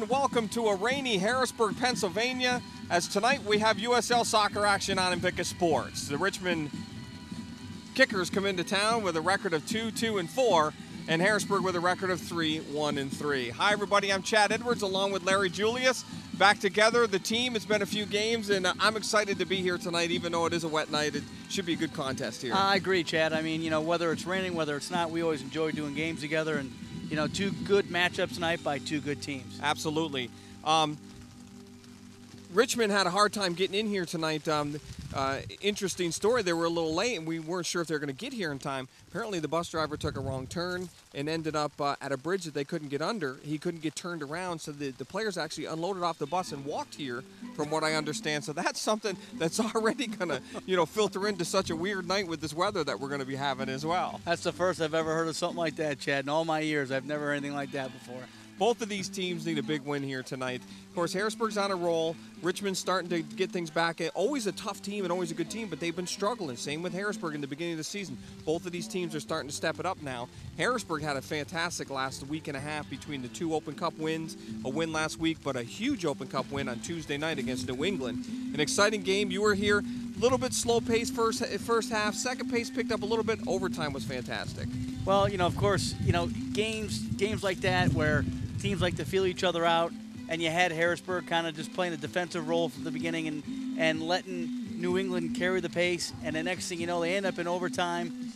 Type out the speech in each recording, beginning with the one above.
and welcome to a rainy Harrisburg, Pennsylvania, as tonight we have USL soccer action on Invicta Sports. The Richmond Kickers come into town with a record of 2-2-4, and Harrisburg with a record of 3-1-3. Hi everybody, I'm Chad Edwards along with Larry Julius. Back together, the team. It's been a few games, and I'm excited to be here tonight, even though it is a wet night. It should be a good contest here. I agree, Chad. I mean, whether it's raining, whether it's not, we always enjoy doing games together, and, two good matchups tonight by two good teams. Absolutely. Richmond had a hard time getting in here tonight. Interesting story. They were a little late, and we weren't sure if they were going to get here in time. Apparently, the bus driver took a wrong turn and ended up at a bridge that they couldn't get under. He couldn't get turned around, so the players actually unloaded off the bus and walked here, from what I understand. So that's something that's already going to, filter into such a weird night with this weather that we're going to be having as well. That's the first I've ever heard of something like that, Chad. In all my years, I've never heard anything like that before. Both of these teams need a big win here tonight. Of course, Harrisburg's on a roll. Richmond's starting to get things back. Always a tough team and always a good team, but they've been struggling. Same with Harrisburg in the beginning of the season. Both of these teams are starting to step it up now. Harrisburg had a fantastic last week and a half between the two Open Cup wins. A win last week, but a huge Open Cup win on Tuesday night against New England. An exciting game. You were here. A little bit slow pace first half. Second pace picked up a little bit. Overtime was fantastic. Well, of course, games like that where teams like to feel each other out, and you had Harrisburg kind of just playing a defensive role from the beginning and letting New England carry the pace, and the next thing you know, they end up in overtime.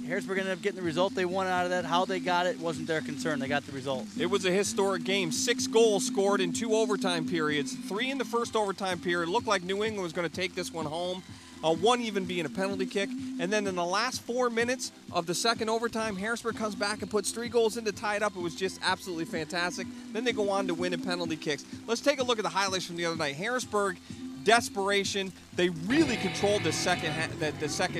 Harrisburg ended up getting the result they wanted out of that. How they got it wasn't their concern. They got the result. It was a historic game. 6 goals scored in 2 overtime periods, 3 in the first overtime period. It looked like New England was going to take this one home. One even being a penalty kick. And then in the last 4 minutes of the second overtime, Harrisburg comes back and puts 3 goals in to tie it up. It was just absolutely fantastic. Then they go on to win in penalty kicks. Let's take a look at the highlights from the other night. Harrisburg, desperation. They really controlled the second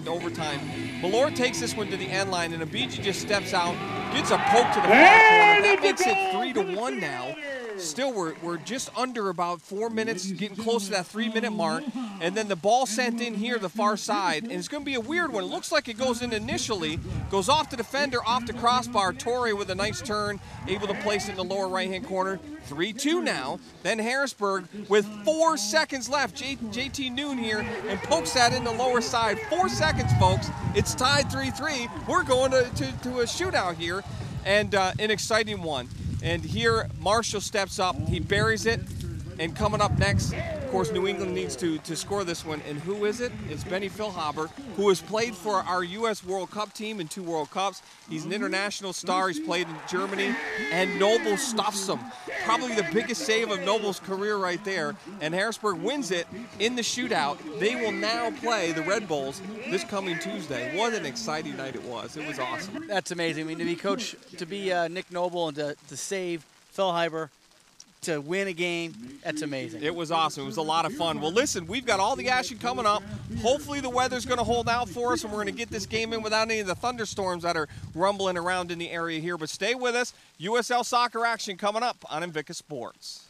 overtime. Malort takes this one to the end line, and Abiji just steps out, gets a poke to the far corner. That makes it 3-1 now. Still, we're just under about 4 minutes, getting close to that 3-minute mark. And then the ball sent in here, the far side, and it's going to be a weird one. It looks like it goes in initially, goes off the defender, off the crossbar. Torrey with a nice turn, able to place it in the lower right-hand corner. 3-2 now. Then Harrisburg with 4 seconds left. JT Noon here and pokes that in the lower side. 4 seconds, folks. It's tied 3-3. We're going to a shootout here, and an exciting one. And here, Marshall steps up. He buries it. And coming up next, of course, New England needs to score this one. And who is it? It's Benny Philhaber, who has played for our U.S. World Cup team in 2 World Cups. He's an international star. He's played in Germany. And Noble stuffs him. Probably the biggest save of Noble's career right there. And Harrisburg wins it in the shootout. They will now play the Red Bulls this coming Tuesday. What an exciting night it was. It was awesome. That's amazing. I mean, to be Nick Noble and to save Philhaber, to win a game, that's amazing. It was awesome. It was a lot of fun. Well, listen, we've got all the action coming up. Hopefully the weather's going to hold out for us, and we're going to get this game in without any of the thunderstorms that are rumbling around in the area here. But stay with us. USL soccer action coming up on Invicta Sports.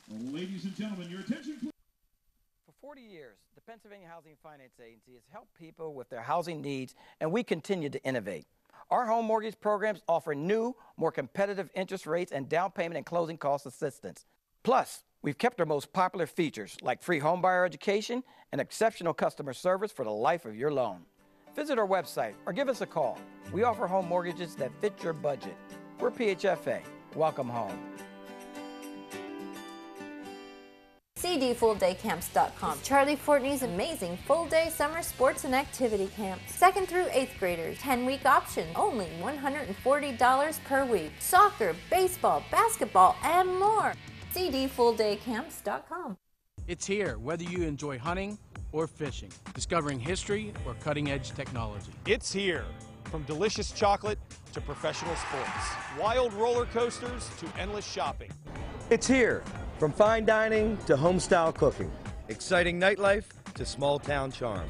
Ladies and gentlemen, your attention, please. For 40 years, the Pennsylvania Housing Finance Agency has helped people with their housing needs, and we continue to innovate. Our home mortgage programs offer new, more competitive interest rates and down payment and closing cost assistance. Plus, we've kept our most popular features like free homebuyer education and exceptional customer service for the life of your loan. Visit our website or give us a call. We offer home mortgages that fit your budget. We're PHFA. Welcome home. CDFullDayCamps.com. Charlie Fortney's amazing full-day summer sports and activity camps. 2nd through 8th graders. 10-week option. Only $140 per week. Soccer, baseball, basketball, and more. CDFullDayCamps.com. It's here, whether you enjoy hunting or fishing, discovering history or cutting-edge technology. It's here, from delicious chocolate to professional sports, wild roller coasters to endless shopping. It's here, from fine dining to home-style cooking, exciting nightlife to small-town charm.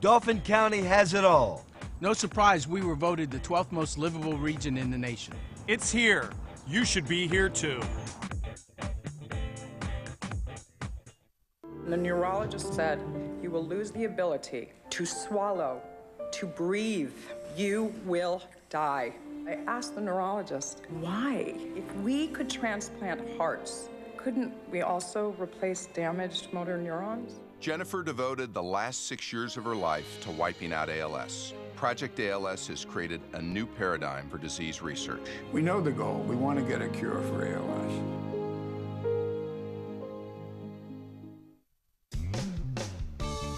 Dauphin County has it all. No surprise we were voted the 12th most livable region in the nation. It's here. You should be here too. The neurologist said you will lose the ability to swallow, to breathe. You will die. I asked the neurologist, why? If we could transplant hearts, couldn't we also replace damaged motor neurons? Jennifer devoted the last 6 years of her life to wiping out ALS. Project ALS has created a new paradigm for disease research. We know the goal. We want to get a cure for ALS.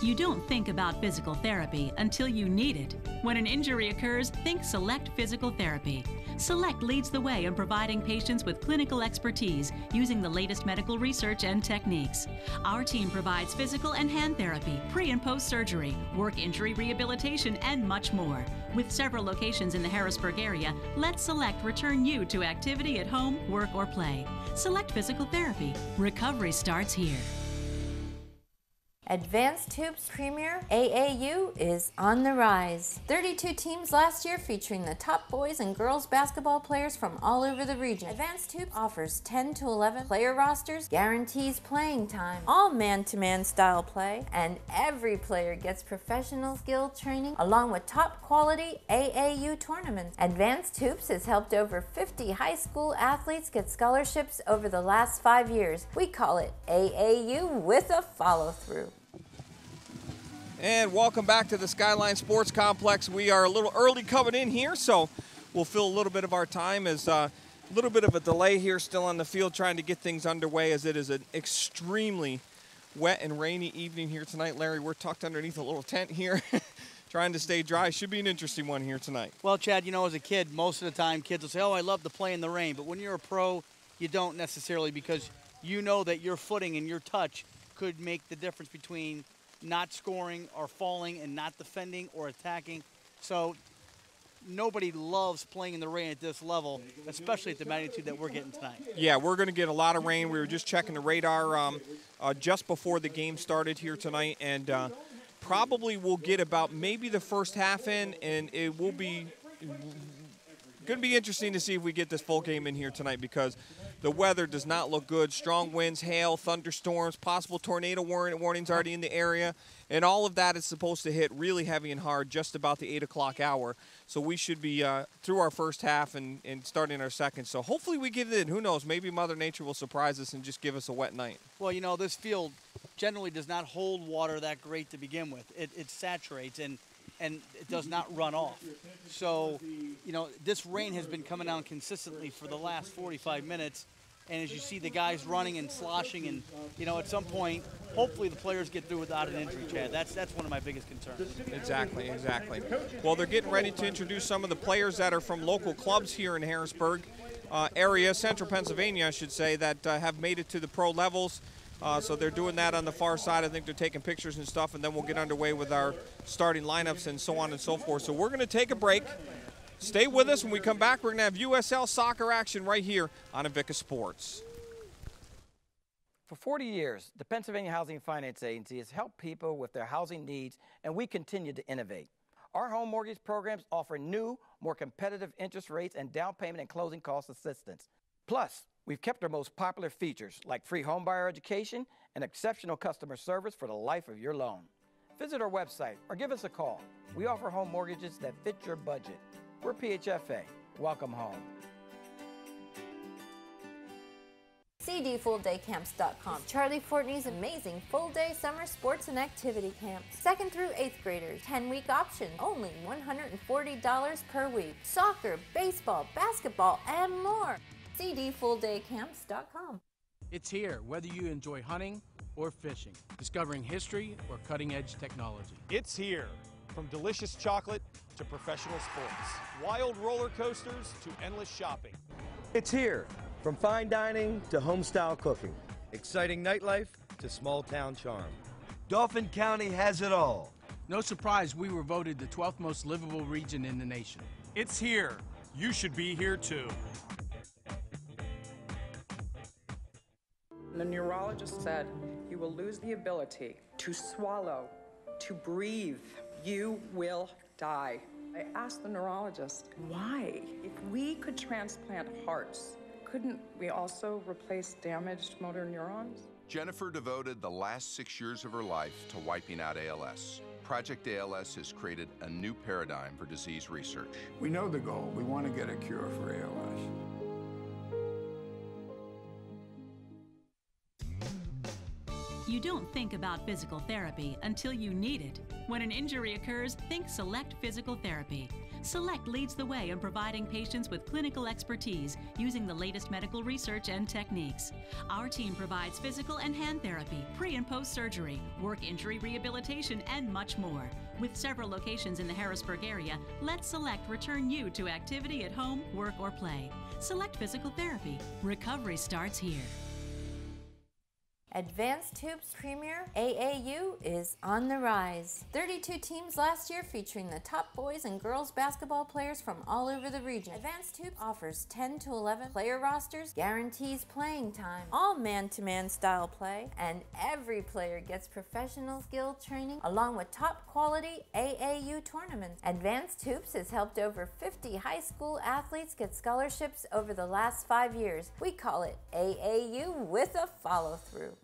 You don't think about physical therapy until you need it. When an injury occurs, think Select Physical Therapy. Select leads the way in providing patients with clinical expertise using the latest medical research and techniques. Our team provides physical and hand therapy, pre and post surgery, work injury rehabilitation, and much more. With several locations in the Harrisburg area, let Select return you to activity at home, work, or play. Select Physical Therapy. Recovery starts here. Advanced Hoops Premier AAU is on the rise. 32 teams last year featuring the top boys and girls basketball players from all over the region. Advanced Hoops offers 10 to 11 player rosters, guarantees playing time, all man-to-man style play, and every player gets professional skill training along with top quality AAU tournaments. Advanced Hoops has helped over 50 high school athletes get scholarships over the last 5 years. We call it AAU with a follow-through. And welcome back to the Skyline Sports Complex. We are a little early coming in here, so we'll fill a little bit of our time as a little bit of a delay here still on the field trying to get things underway as it is an extremely wet and rainy evening here tonight. Larry, we're tucked underneath a little tent here trying to stay dry. Should be an interesting one here tonight. Well, Chad, you know, as a kid, most of the time kids will say, oh, I love to play in the rain. But when you're a pro, you don't necessarily, because you know that your footing and your touch could make the difference between not scoring or falling and not defending or attacking. So nobody loves playing in the rain at this level, especially at the magnitude that we're getting tonight. Yeah, we're going to get a lot of rain. We were just checking the radar just before the game started here tonight, and probably we'll get about maybe the first half in, and it will be going to be interesting to see if we get this full game in here tonight because the weather does not look good. Strong winds, hail, thunderstorms, possible tornado warnings already in the area. And all of that is supposed to hit really heavy and hard just about the 8 o'clock hour. So we should be through our first half and starting our second. So hopefully we get it in. Who knows? Maybe Mother Nature will surprise us and just give us a wet night. Well, you know, this field generally does not hold water that great to begin with. It saturates and it does not run off. So, you know, this rain has been coming down consistently for the last 45 minutes. And as you see the guys running and sloshing and, you know, at some point, hopefully the players get through without an injury, Chad. That's one of my biggest concerns. Exactly. Well, they're getting ready to introduce some of the players that are from local clubs here in Harrisburg area, central Pennsylvania, I should say, that have made it to the pro levels. So they're doing that on the far side. I think they're taking pictures and stuff, and then we'll get underway with our starting lineups and so on and so forth. So we're going to take a break. Stay with us. When we come back, we're going to have USL soccer action right here on Invicta Sports. For 40 years, the Pennsylvania Housing Finance Agency has helped people with their housing needs, and we continue to innovate. Our home mortgage programs offer new, more competitive interest rates and down payment and closing cost assistance. Plus, we've kept our most popular features like free homebuyer education and exceptional customer service for the life of your loan. Visit our website or give us a call. We offer home mortgages that fit your budget. We're PHFA. Welcome home. CDFullDayCamps.com. Charlie Fortney's amazing full-day summer sports and activity camps. 2nd through 8th graders. 10-week option. Only $140 per week. Soccer, baseball, basketball, and more. CDFullDayCamps.com. It's here, whether you enjoy hunting or fishing, discovering history or cutting-edge technology. It's here. From delicious chocolate to professional sports, wild roller coasters to endless shopping. It's here. From fine dining to home-style cooking. Exciting nightlife to small-town charm. Dauphin County has it all. No surprise we were voted the 12th most livable region in the nation. It's here. You should be here too. The neurologist said you will lose the ability to swallow, to breathe. You will die. I asked the neurologist, why? If we could transplant hearts, couldn't we also replace damaged motor neurons? Jennifer devoted the last 6 years of her life to wiping out ALS. Project ALS has created a new paradigm for disease research. We know the goal. We want to get a cure for ALS. You don't think about physical therapy until you need it. When an injury occurs, think Select Physical Therapy. Select leads the way in providing patients with clinical expertise using the latest medical research and techniques. Our team provides physical and hand therapy, pre and post surgery, work injury rehabilitation, and much more. With several locations in the Harrisburg area, let Select return you to activity at home, work, or play. Select Physical Therapy. Recovery starts here. Advanced Hoops Premier AAU is on the rise. 32 teams last year featuring the top boys and girls basketball players from all over the region. Advanced Hoops offers 10 to 11 player rosters, guarantees playing time, all man-to-man style play, and every player gets professional skill training along with top quality AAU tournaments. Advanced Hoops has helped over 50 high school athletes get scholarships over the last 5 years. We call it AAU with a follow-through.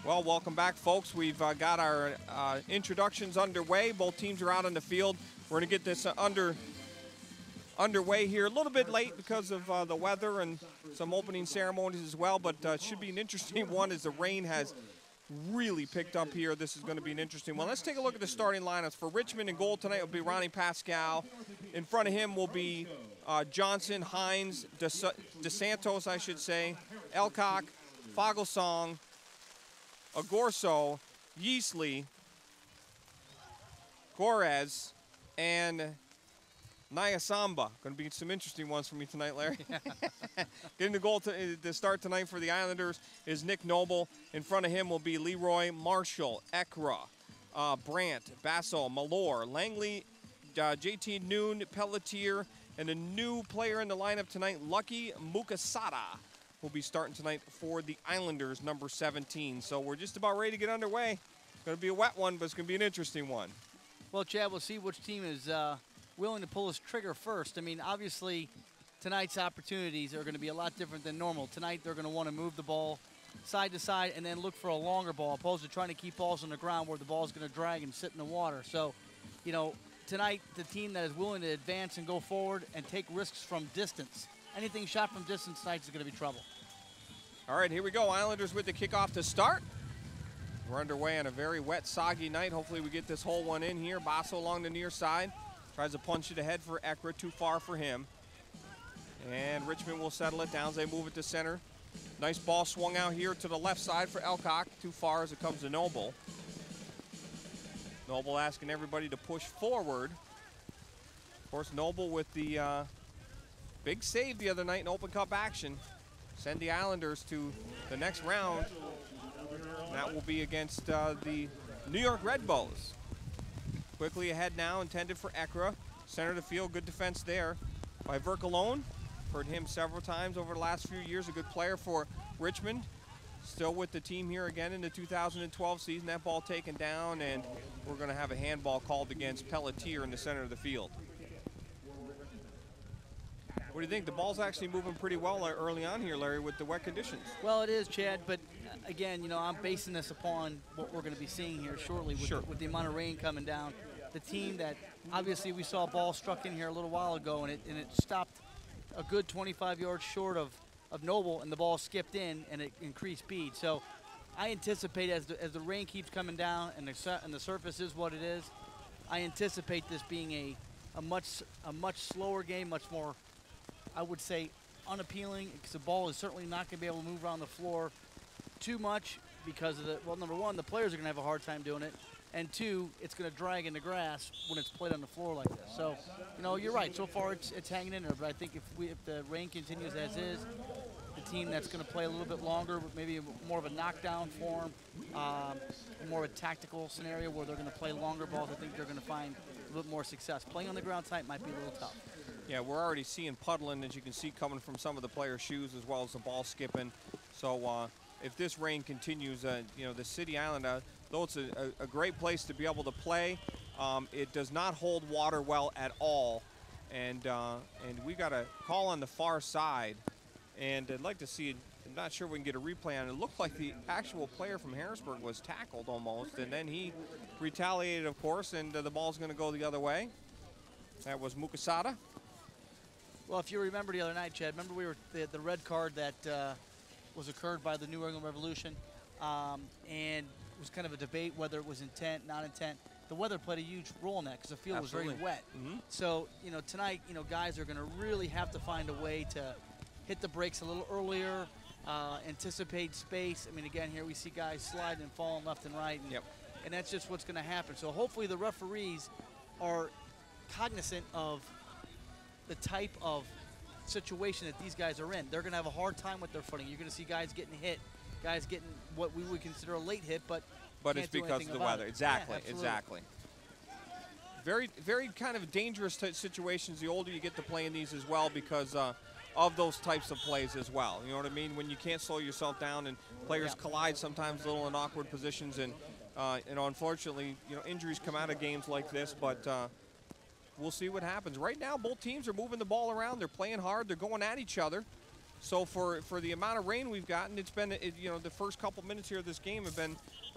Well, welcome back, folks. We've got our introductions underway. Both teams are out on the field. We're going to get this underway here a little bit late because of the weather and some opening ceremonies as well, but it should be an interesting one as the rain has really picked up here. This is going to be an interesting one. Let's take a look at the starting lineups. For Richmond in goal tonight will be Ronnie Pascal. In front of him will be Johnson, Hines, DeSantos, I should say, Elcock, Fogelsong, Agorso, Yeasley, Gorez, and Nyasamba. Going to be some interesting ones for me tonight, Larry. Getting the goal to start tonight for the Islanders is Nick Noble. In front of him will be Leroy, Marshall, Ekra, Brandt, Basso, Malor, Langley, JT Noon, Pelletier, and a new player in the lineup tonight, Lucky Mukasada, will be starting tonight for the Islanders, number 17. So we're just about ready to get underway. It's going to be a wet one, but it's going to be an interesting one. Well, Chad, we'll see which team is willing to pull his trigger first. I mean, obviously, tonight's opportunities are going to be a lot different than normal. Tonight, they're going to want to move the ball side to side and then look for a longer ball, opposed to trying to keep balls on the ground where the ball's going to drag and sit in the water. So, you know, tonight, the team that is willing to advance and go forward and take risks from distance. Anything shot from distance tonight is going to be trouble. All right, here we go. Islanders with the kickoff to start. We're underway on a very wet, soggy night. Hopefully we get this whole one in here. Basso along the near side. Tries to punch it ahead for Ekra. Too far for him. And Richmond will settle it down as they move it to center. Nice ball swung out here to the left side for Elcock. Too far as it comes to Noble. Noble asking everybody to push forward. Of course, Noble with the big save the other night in Open Cup action. Send the Islanders to the next round. That will be against the New York Red Bulls. Quickly ahead now, intended for Ekra. Center of the field, good defense there by Verkalone. Heard him several times over the last few years. A good player for Richmond. Still with the team here again in the 2012 season. That ball taken down, and we're going to have a handball called against Pelletier in the center of the field. What do you think? The ball's actually moving pretty well early on here, Larry, with the wet conditions. Well, it is, Chad, but again, you know, I'm basing this upon what we're going to be seeing here shortly with the amount of rain coming down. The team that, obviously, we saw a ball struck in here a little while ago, and it stopped a good 25 yards short of Noble, and the ball skipped in, and it increased speed. So I anticipate as the rain keeps coming down and the surface is what it is, I anticipate this being a much slower game, much more, I would say, unappealing, because the ball is certainly not going to be able to move around the floor too much because of well, number one, the players are going to have a hard time doing it, and two, it's going to drag in the grass when it's played on the floor like this. So, you know, you're right. So far, it's hanging in there, but I think if the rain continues as is, the team that's going to play a little bit longer, maybe more of a knockdown form, more of a tactical scenario where they're going to play longer balls, I think they're going to find a little more success. Playing on the ground tonight might be a little tough. Yeah, we're already seeing puddling, as you can see, coming from some of the players' shoes as well as the ball skipping. So if this rain continues, you know, the City Island, though it's a great place to be able to play, it does not hold water well at all. And we got a call on the far side, and I'd like to see it. I'm not sure we can get a replay on it. It looked like the actual player from Harrisburg was tackled almost, and then he retaliated, of course, and the ball's going to go the other way. That was Mukasada. Well, if you remember the other night, Chad, remember we were the red card that was occurred by the New England Revolution, and it was kind of a debate whether it was intent, not intent. The weather played a huge role in that because the field was very wet. Mm-hmm. So, you know, tonight, you know, guys are going to really have to find a way to hit the brakes a little earlier, anticipate space. I mean, again, here we see guys sliding and falling left and right, and that's just what's going to happen. So hopefully the referees are cognizant of the type of situation that these guys are in. They're going to have a hard time with their footing. You're going to see guys getting hit, guys getting what we would consider a late hit, but it's because of the weather. Exactly, yeah, exactly. Very, very kind of dangerous situations the older you get to play in these as well, because of those types of plays as well. You know what I mean? When you can't slow yourself down and players collide sometimes a little in awkward positions, and you know, unfortunately, you know, injuries come out of games like this, but we'll see what happens. Right now, both teams are moving the ball around. They're playing hard. They're going at each other. So for the amount of rain we've gotten, it's been the first couple minutes here of this game have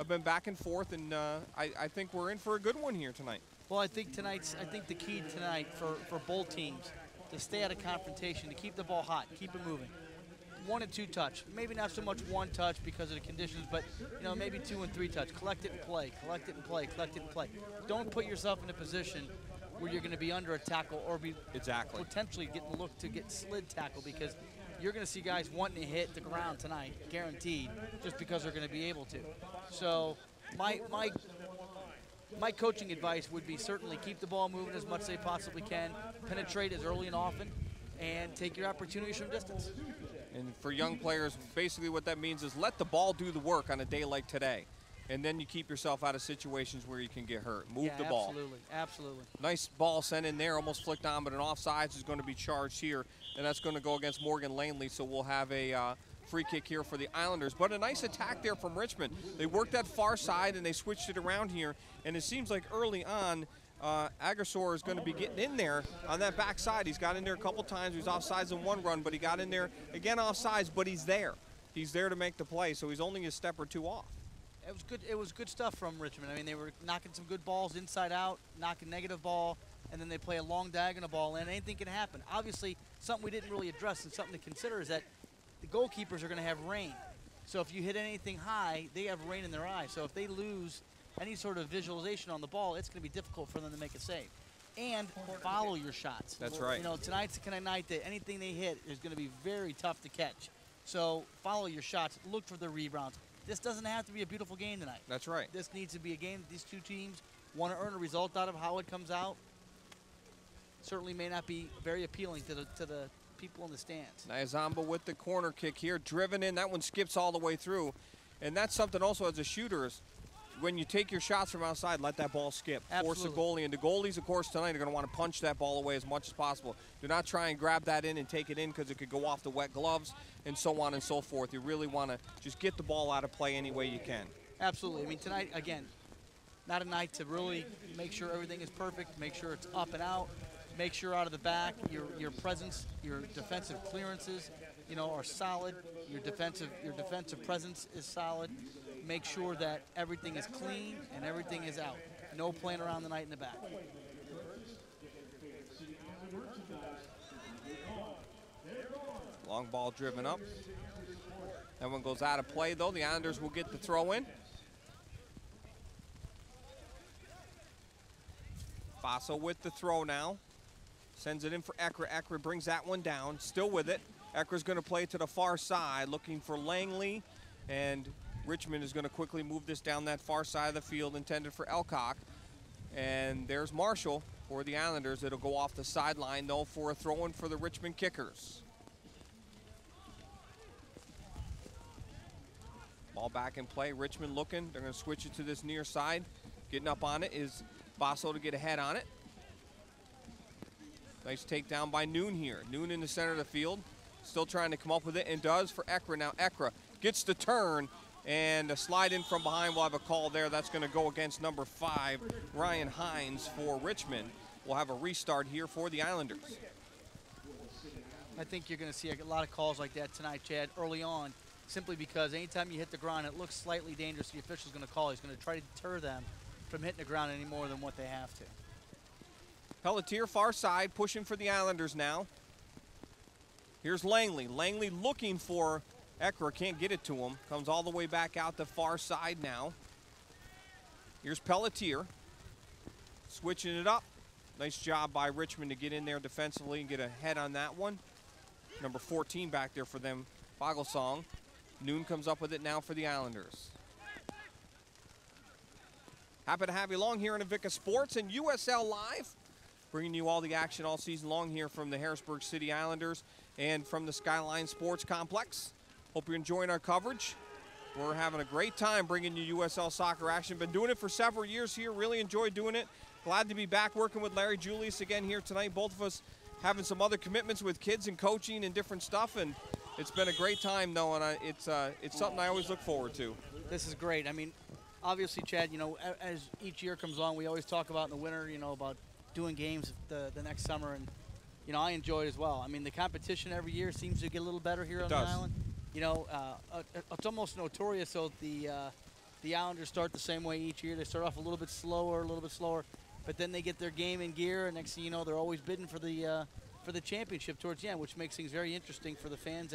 been back and forth, and I think we're in for a good one here tonight. Well, I think the key tonight for both teams to stay out of confrontation, to keep the ball hot, keep it moving. 1 and 2 touch, maybe not so much 1 touch because of the conditions, but maybe 2 and 3 touch. Collect it and play, collect it and play, collect it and play. Don't put yourself in a position where you're going to be under a tackle or be potentially getting looked to get slid tackle, because you're going to see guys wanting to hit the ground tonight, guaranteed, just because they're going to be able to. So my coaching advice would be certainly keep the ball moving as much as they possibly can, penetrate as early and often, and take your opportunities from distance. And for young players, basically what that means is let the ball do the work on a day like today. And then you keep yourself out of situations where you can get hurt. Move the ball. Absolutely, absolutely. Nice ball sent in there, almost flicked on, but an offsides is going to be charged here, and that's going to go against Morgan Langley, so we'll have a free kick here for the Islanders. But a nice attack there from Richmond. They worked that far side, and they switched it around here, and it seems like early on, Agressor is going to be getting in there on that backside. He's got in there a couple times. He was offsides in one run, but he got in there again offsides, but he's there. He's there to make the play, so he's only a step or two off. It was good. It was good stuff from Richmond. I mean, they were knocking some good balls inside out, knocking negative ball, and then they play a long diagonal ball in. Anything can happen. Obviously, something we didn't really address and something to consider is that the goalkeepers are going to have rain. So if you hit anything high, they have rain in their eyes. So if they lose any sort of visualization on the ball, it's going to be difficult for them to make a save. And follow your shots. That's right. Tonight's the kind of night that anything they hit is going to be very tough to catch. So follow your shots. Look for the rebounds. This doesn't have to be a beautiful game tonight. That's right. This needs to be a game these two teams want to earn a result out of. How it comes out certainly may not be very appealing to the people in the stands. Nyazamba with the corner kick here, driven in. That one skips all the way through. And that's something also as a shooter is when you take your shots from outside, let that ball skip. Absolutely. Force the goalie. And the goalies, of course, tonight are going to want to punch that ball away as much as possible. Do not try and grab that in and take it in because it could go off the wet gloves and so on and so forth. You really want to just get the ball out of play any way you can. Absolutely. I mean, tonight, again, not a night to really make sure everything is perfect, make sure it's up and out, make sure out of the back your presence, your defensive clearances, are solid. Your defensive presence is solid. Make sure that everything is clean and everything is out. No playing around the night in the back. Long ball driven up. That one goes out of play, though. The Islanders will get the throw in. Basso with the throw now. Sends it in for Ekra. Ekra brings that one down. Still with it. Ekra's going to play to the far side, looking for Langley. And Richmond is going to quickly move this down that far side of the field, intended for Elcock. And there's Marshall for the Islanders. It'll go off the sideline, though, for a throw-in for the Richmond Kickers. Ball back in play. Richmond looking. They're going to switch it to this near side. Getting up on it is Basso to get ahead on it. Nice takedown by Noon here. Noon in the center of the field. Still trying to come up with it, and does for Ekra. Now Ekra gets the turn, and a slide in from behind. We'll have a call there. That's going to go against number 5, Ryan Hines for Richmond. We'll have a restart here for the Islanders. I think you're going to see a lot of calls like that tonight, Chad, early on, simply because anytime you hit the ground, it looks slightly dangerous. The official's going to call. He's going to try to deter them from hitting the ground any more than what they have to. Pelletier far side, pushing for the Islanders now. Here's Langley. Langley looking for Ekra, can't get it to him. Comes all the way back out the far side now. Here's Pelletier. Switching it up. Nice job by Richmond to get in there defensively and get a head on that one. Number 14 back there for them, Fogelsong. Noon comes up with it now for the Islanders. Happy to have you along here in Invicta Sports and USL Live. Bringing you all the action all season long here from the Harrisburg City Islanders and from the Skyline Sports Complex. Hope you're enjoying our coverage. We're having a great time bringing you USL soccer action. Been doing it for several years here. Really enjoyed doing it. Glad to be back working with Larry Julius again here tonight. Both of us having some other commitments with kids and coaching and different stuff. And it's been a great time, though, and it's something I always look forward to. This is great. I mean, obviously, Chad, as each year comes along, we always talk about in the winter, about doing games the next summer, and you know, I enjoy it as well. I mean, the competition every year seems to get a little better here on the island. You know, it's almost notorious. So the Islanders start the same way each year. They start off a little bit slower, but then they get their game in gear, and next thing you know, they're always bidding for the championship towards the end, which makes things very interesting for the fans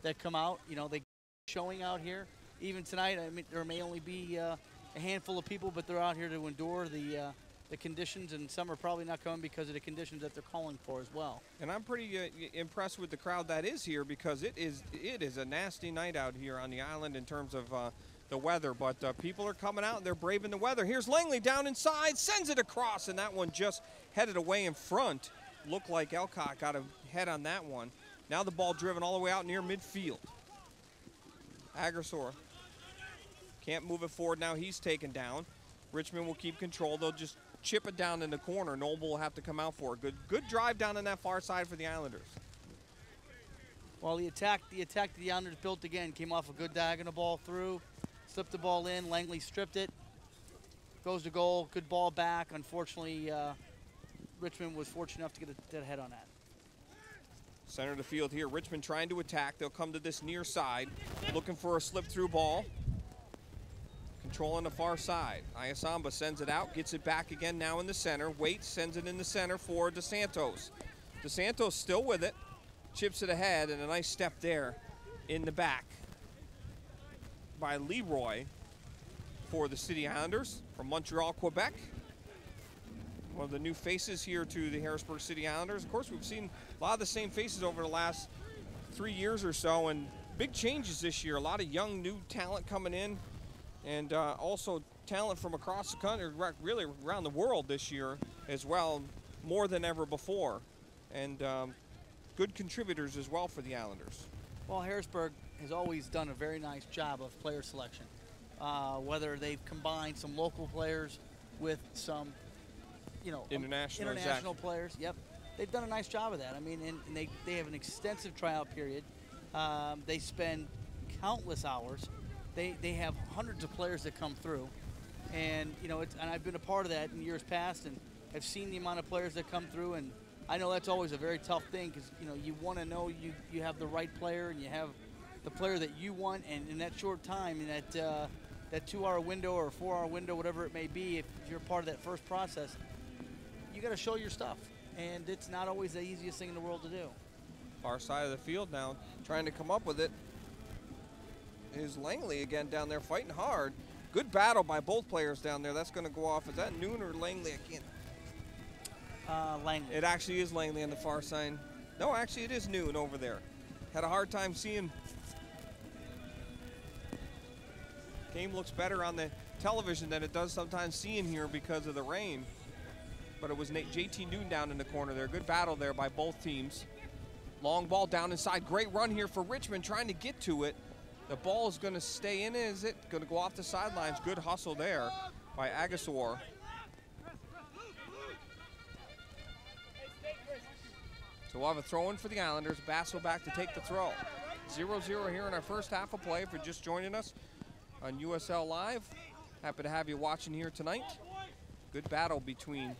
that come out. You know, they showing out here. Even tonight, I mean, there may only be a handful of people, but they're out here to endure the conditions, and some are probably not coming because of the conditions that they're calling for as well. And I'm pretty impressed with the crowd that is here, because it is a nasty night out here on the island in terms of the weather. But people are coming out and they're braving the weather. Here's Langley down inside, sends it across, and that one just headed away in front. Looked like Elcott got a head on that one. Now the ball driven all the way out near midfield. Aggressor can't move it forward. Now he's taken down. Richmond will keep control. They'll just chip it down in the corner. Noble will have to come out for it. Good drive down on that far side for the Islanders. Well, the attack the Islanders built again came off a good diagonal ball through, slipped the ball in. Langley stripped it, goes to goal. Good ball back. Unfortunately, Richmond was fortunate enough to get a head on that. Center of the field here. Richmond trying to attack. They'll come to this near side, looking for a slip-through ball. Controlling the far side. Ayasamba sends it out, gets it back again now in the center. Waits, sends it in the center for DeSantos. DeSantos still with it, chips it ahead, and a nice step there in the back by Leroy for the City Islanders from Montreal, Quebec. One of the new faces here to the Harrisburg City Islanders. Of course, we've seen a lot of the same faces over the last 3 years or so, and big changes this year. A lot of young, new talent coming in, and also talent from across the country, really around the world this year as well, more than ever before. And good contributors as well for the Islanders. Well, Harrisburg has always done a very nice job of player selection, whether they've combined some local players with some, you know, international players. Yep, they've done a nice job of that. I mean, and they have an extensive tryout period. They spend countless hours. They have hundreds of players that come through, and you know, and I've been a part of that in years past, and have seen the amount of players that come through, and I know that's always a very tough thing, because you know, you want to know you have the right player, and you have the player that you want, and in that short time, in that 2-hour window or 4-hour window, whatever it may be, if you're part of that first process, you got to show your stuff, and it's not always the easiest thing in the world to do. Far side of the field now, trying to come up with it is Langley again down there fighting hard. Good battle by both players down there. That's going to go off. Is that Noon or Langley? I can't. Langley. It actually is Langley on the far side. No, actually it is Noon over there. Had a hard time seeing. Game looks better on the television than it does sometimes seeing here because of the rain. But it was JT Noon down in the corner there. Good battle there by both teams. Long ball down inside. Great run here for Richmond trying to get to it. The ball is going to stay in. Is it going to go off the sidelines? Good hustle there by Agassor. So we'll have a throw-in for the Islanders. Basso back to take the throw. 0-0 here in our first half of play. If you're just joining us on USL Live, happy to have you watching here tonight. Good battle between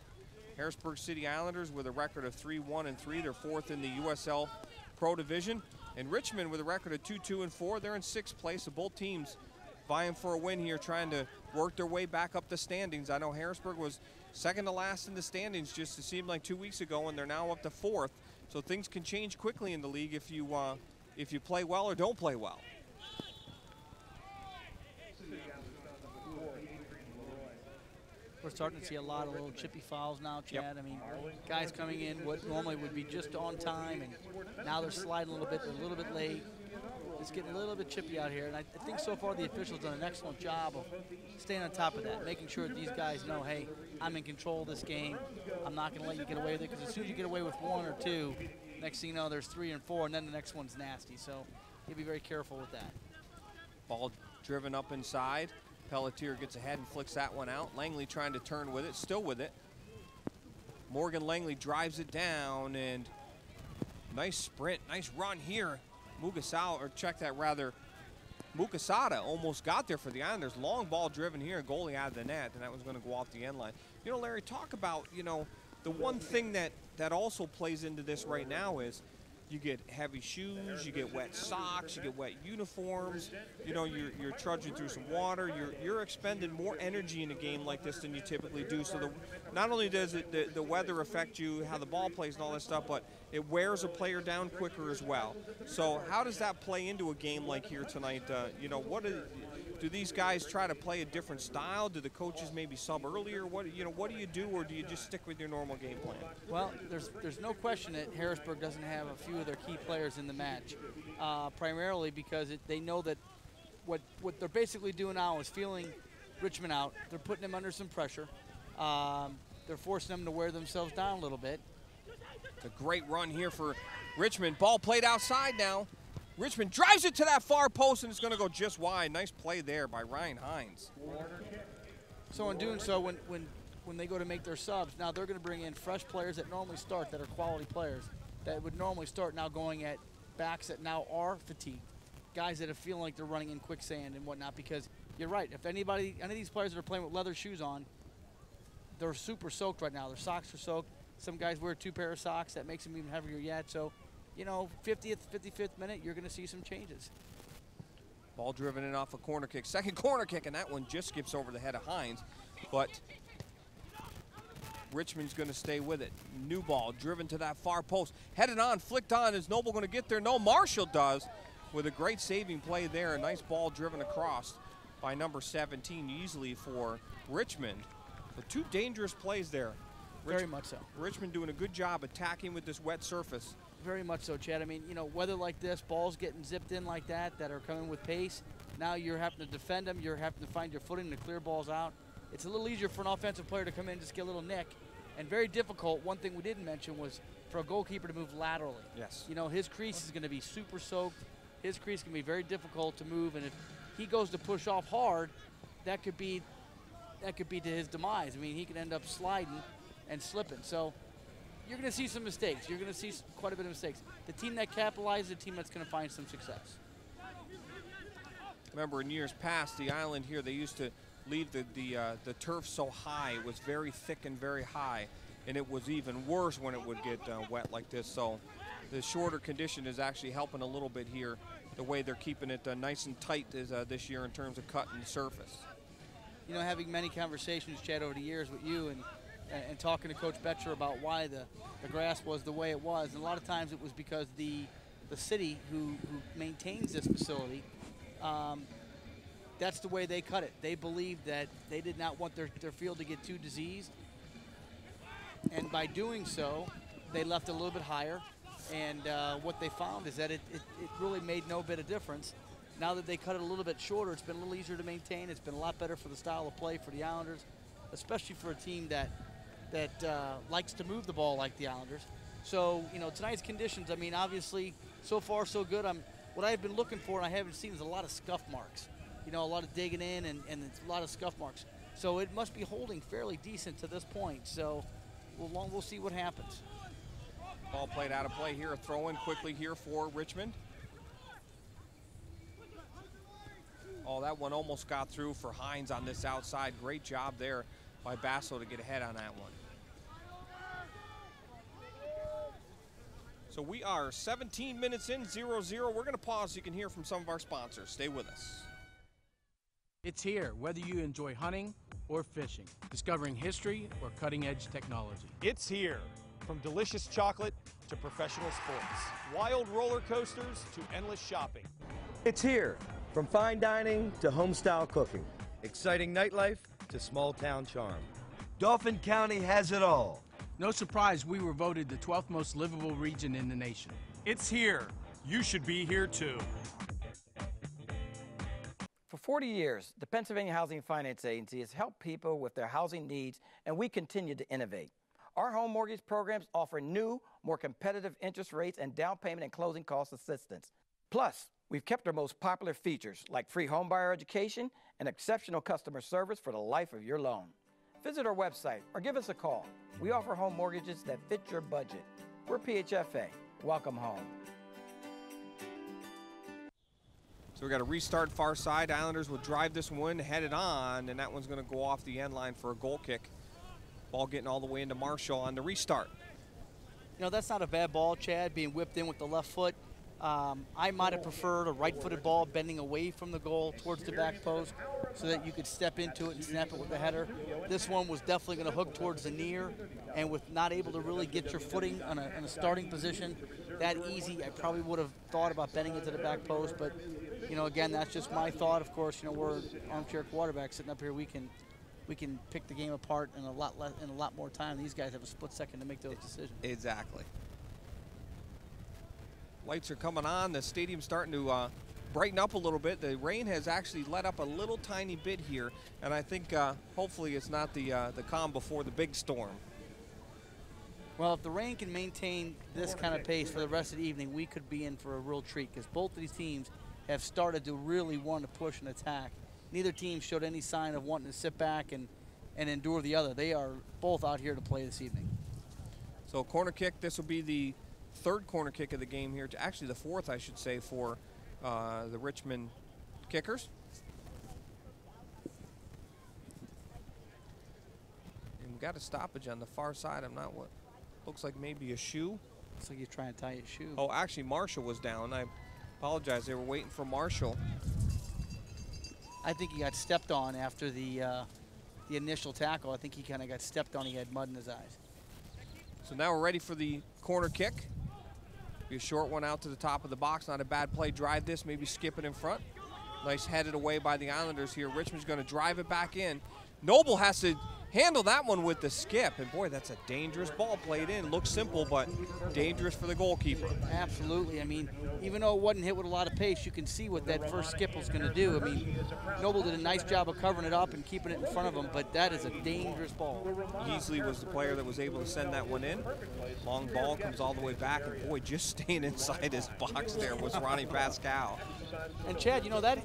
Harrisburg City Islanders with a record of 3-1-3. They're fourth in the USL Pro Division. And Richmond with a record of 2-2-4. They're in sixth place. So both teams vying for a win here, trying to work their way back up the standings. I know Harrisburg was second to last in the standings just it seemed like 2 weeks ago, and they're now up to fourth. So things can change quickly in the league if you play well or don't play well. We're starting to see a lot of little chippy fouls now, Chad. Yep. I mean, guys coming in what normally would be just on time, and now they're sliding a little bit late. It's getting a little bit chippy out here, and I think so far the officials done an excellent job of staying on top of that, making sure that these guys know, hey, I'm in control of this game. I'm not going to let you get away with it, because as soon as you get away with 1 or 2, next thing you know, there's 3 and 4, and then the next one's nasty. So you be very careful with that. Ball driven up inside. Pelletier gets ahead and flicks that one out. Langley trying to turn with it, still with it. Morgan Langley drives it down, and nice sprint, nice run here. Mukasada almost got there for the Islanders. Long ball driven here, goalie out of the net, and that was going to go off the end line. You know, Larry, talk about, you know, the one thing that that also plays into this right now is you get heavy shoes, you get wet socks, you get wet uniforms. You know, you're trudging through some water. You're expending more energy in a game like this than you typically do. So not only does the weather affect you, how the ball plays and all that stuff, but it wears a player down quicker as well. So how does that play into a game like here tonight? You know, do these guys try to play a different style? Do the coaches maybe sub earlier? What do you do, or do you just stick with your normal game plan? Well, there's no question that Harrisburg doesn't have a few of their key players in the match, primarily because they know that what they're basically doing now is feeling Richmond out. They're putting them under some pressure. They're forcing them to wear themselves down a little bit. It's a great run here for Richmond. Ball played outside now. Richmond drives it to that far post, and it's going to go just wide. Nice play there by Ryan Hines. So in doing so, when they go to make their subs, now they're going to bring in fresh players that normally start, that are quality players, that would normally start now going at backs that now are fatigued, guys that are feeling like they're running in quicksand and whatnot, because you're right. If any of these players that are playing with leather shoes on, they're super soaked right now. Their socks are soaked. Some guys wear 2 pairs of socks. That makes them even heavier yet. So, you know, 50th, 55th minute, you're going to see some changes. Ball driven in off a corner kick. Second corner kick, and that one just skips over the head of Hines. But Richmond's going to stay with it. New ball driven to that far post. Headed on, flicked on. Is Noble going to get there? No, Marshall does with a great saving play there. A nice ball driven across by number 17 easily for Richmond. But 2 dangerous plays there. Very much so. Richmond doing a good job attacking with this wet surface. Very much so, Chad. I mean, you know, weather like this, balls getting zipped in like that are coming with pace. Now you're having to defend them. You're having to find your footing to clear balls out. It's a little easier for an offensive player to come in and just get a little nick. And very difficult, one thing we didn't mention was for a goalkeeper to move laterally. Yes. You know, his crease is going to be super soaked. His crease can be very difficult to move. And if he goes to push off hard, that could be to his demise. I mean, he could end up sliding and slipping. So you're going to see some mistakes. You're going to see quite a bit of mistakes. The team that capitalizes, the team that's going to find some success. Remember, in years past, the island here, they used to leave the turf so high. It was very thick and very high, and it was even worse when it would get wet like this. So the shorter condition is actually helping a little bit here, the way they're keeping it nice and tight this year in terms of cutting the surface. You know, having many conversations, Chad, over the years with you and talking to Coach Betcher about why the grass was the way it was. And a lot of times it was because the city who maintains this facility, that's the way they cut it. They believed that they did not want their field to get too diseased. And by doing so, they left it a little bit higher. And what they found is that it really made no bit of difference. Now that they cut it a little bit shorter, it's been a little easier to maintain. It's been a lot better for the style of play for the Islanders, especially for a team that likes to move the ball like the Islanders. So, you know, tonight's conditions, I mean, obviously, so far so good. What I've been looking for and I haven't seen is a lot of scuff marks. You know, a lot of digging in and a lot of scuff marks. So it must be holding fairly decent to this point. So we'll see what happens. Ball played out of play here. A throw in quickly here for Richmond. Oh, that one almost got through for Hines on this outside. Great job there by Basso to get ahead on that one. So we are 17 minutes in, 0-0. We're going to pause so you can hear from some of our sponsors. Stay with us. It's here, whether you enjoy hunting or fishing, discovering history or cutting-edge technology. It's here. From delicious chocolate to professional sports, wild roller coasters to endless shopping. It's here. From fine dining to home-style cooking, exciting nightlife to small-town charm. Dauphin County has it all. No surprise we were voted the 12th most livable region in the nation. It's here. You should be here too. For 40 years, the Pennsylvania Housing Finance Agency has helped people with their housing needs, and we continue to innovate. Our home mortgage programs offer new, more competitive interest rates and down payment and closing cost assistance. Plus, we've kept our most popular features like free homebuyer education and exceptional customer service for the life of your loan. Visit our website or give us a call. We offer home mortgages that fit your budget. We're PHFA. Welcome home. So we got a restart far side. Islanders will drive this one, head it on, and that one's going to go off the end line for a goal kick. Ball getting all the way into Marshall on the restart. You know, that's not a bad ball, Chad, being whipped in with the left foot. I might have preferred a right-footed ball bending away from the goal towards the back post so that you could step into it and snap it with the header. This one was definitely going to hook towards the near, and with not able to really get your footing on a starting position that easy, I probably would have thought about bending it to the back post. But, you know, again, that's just my thought. Of course, you know, we're armchair quarterbacks sitting up here. We can pick the game apart in a lot more time. These guys have a split second to make those decisions. Exactly. Lights are coming on. The stadium's starting to brighten up a little bit. The rain has actually let up a little tiny bit here, and I think hopefully it's not the calm before the big storm. Well, if the rain can maintain this kind of pace for the rest of the evening, we could be in for a real treat because both of these teams have started to really want to push and attack. Neither team showed any sign of wanting to sit back and endure the other. They are both out here to play this evening. So corner kick, this will be the third corner kick of the game here, actually the fourth, I should say, for the Richmond kickers. And we've got a stoppage on the far side. I'm not what looks like maybe a shoe. Looks like you're trying to tie your shoe. Oh, actually Marshall was down. I apologize. They were waiting for Marshall. I think he got stepped on after the initial tackle. I think he kind of got stepped on. He had mud in his eyes. So now we're ready for the corner kick. Be a short one out to the top of the box. Not a bad play. Drive this, maybe skip it in front. Nice headed away by the Islanders here. Richmond's going to drive it back in. Noble has to handle that one with the skip. And boy, that's a dangerous ball played in. Looks simple, but dangerous for the goalkeeper. Absolutely. I mean, even though it wasn't hit with a lot of pace, you can see what that first skip was going to do. I mean, Noble did a nice job of covering it up and keeping it in front of him, but that is a dangerous ball. Heasley was the player that was able to send that one in. Long ball comes all the way back, and boy, just staying inside his box there was Ronnie Pascal. And Chad, you know, that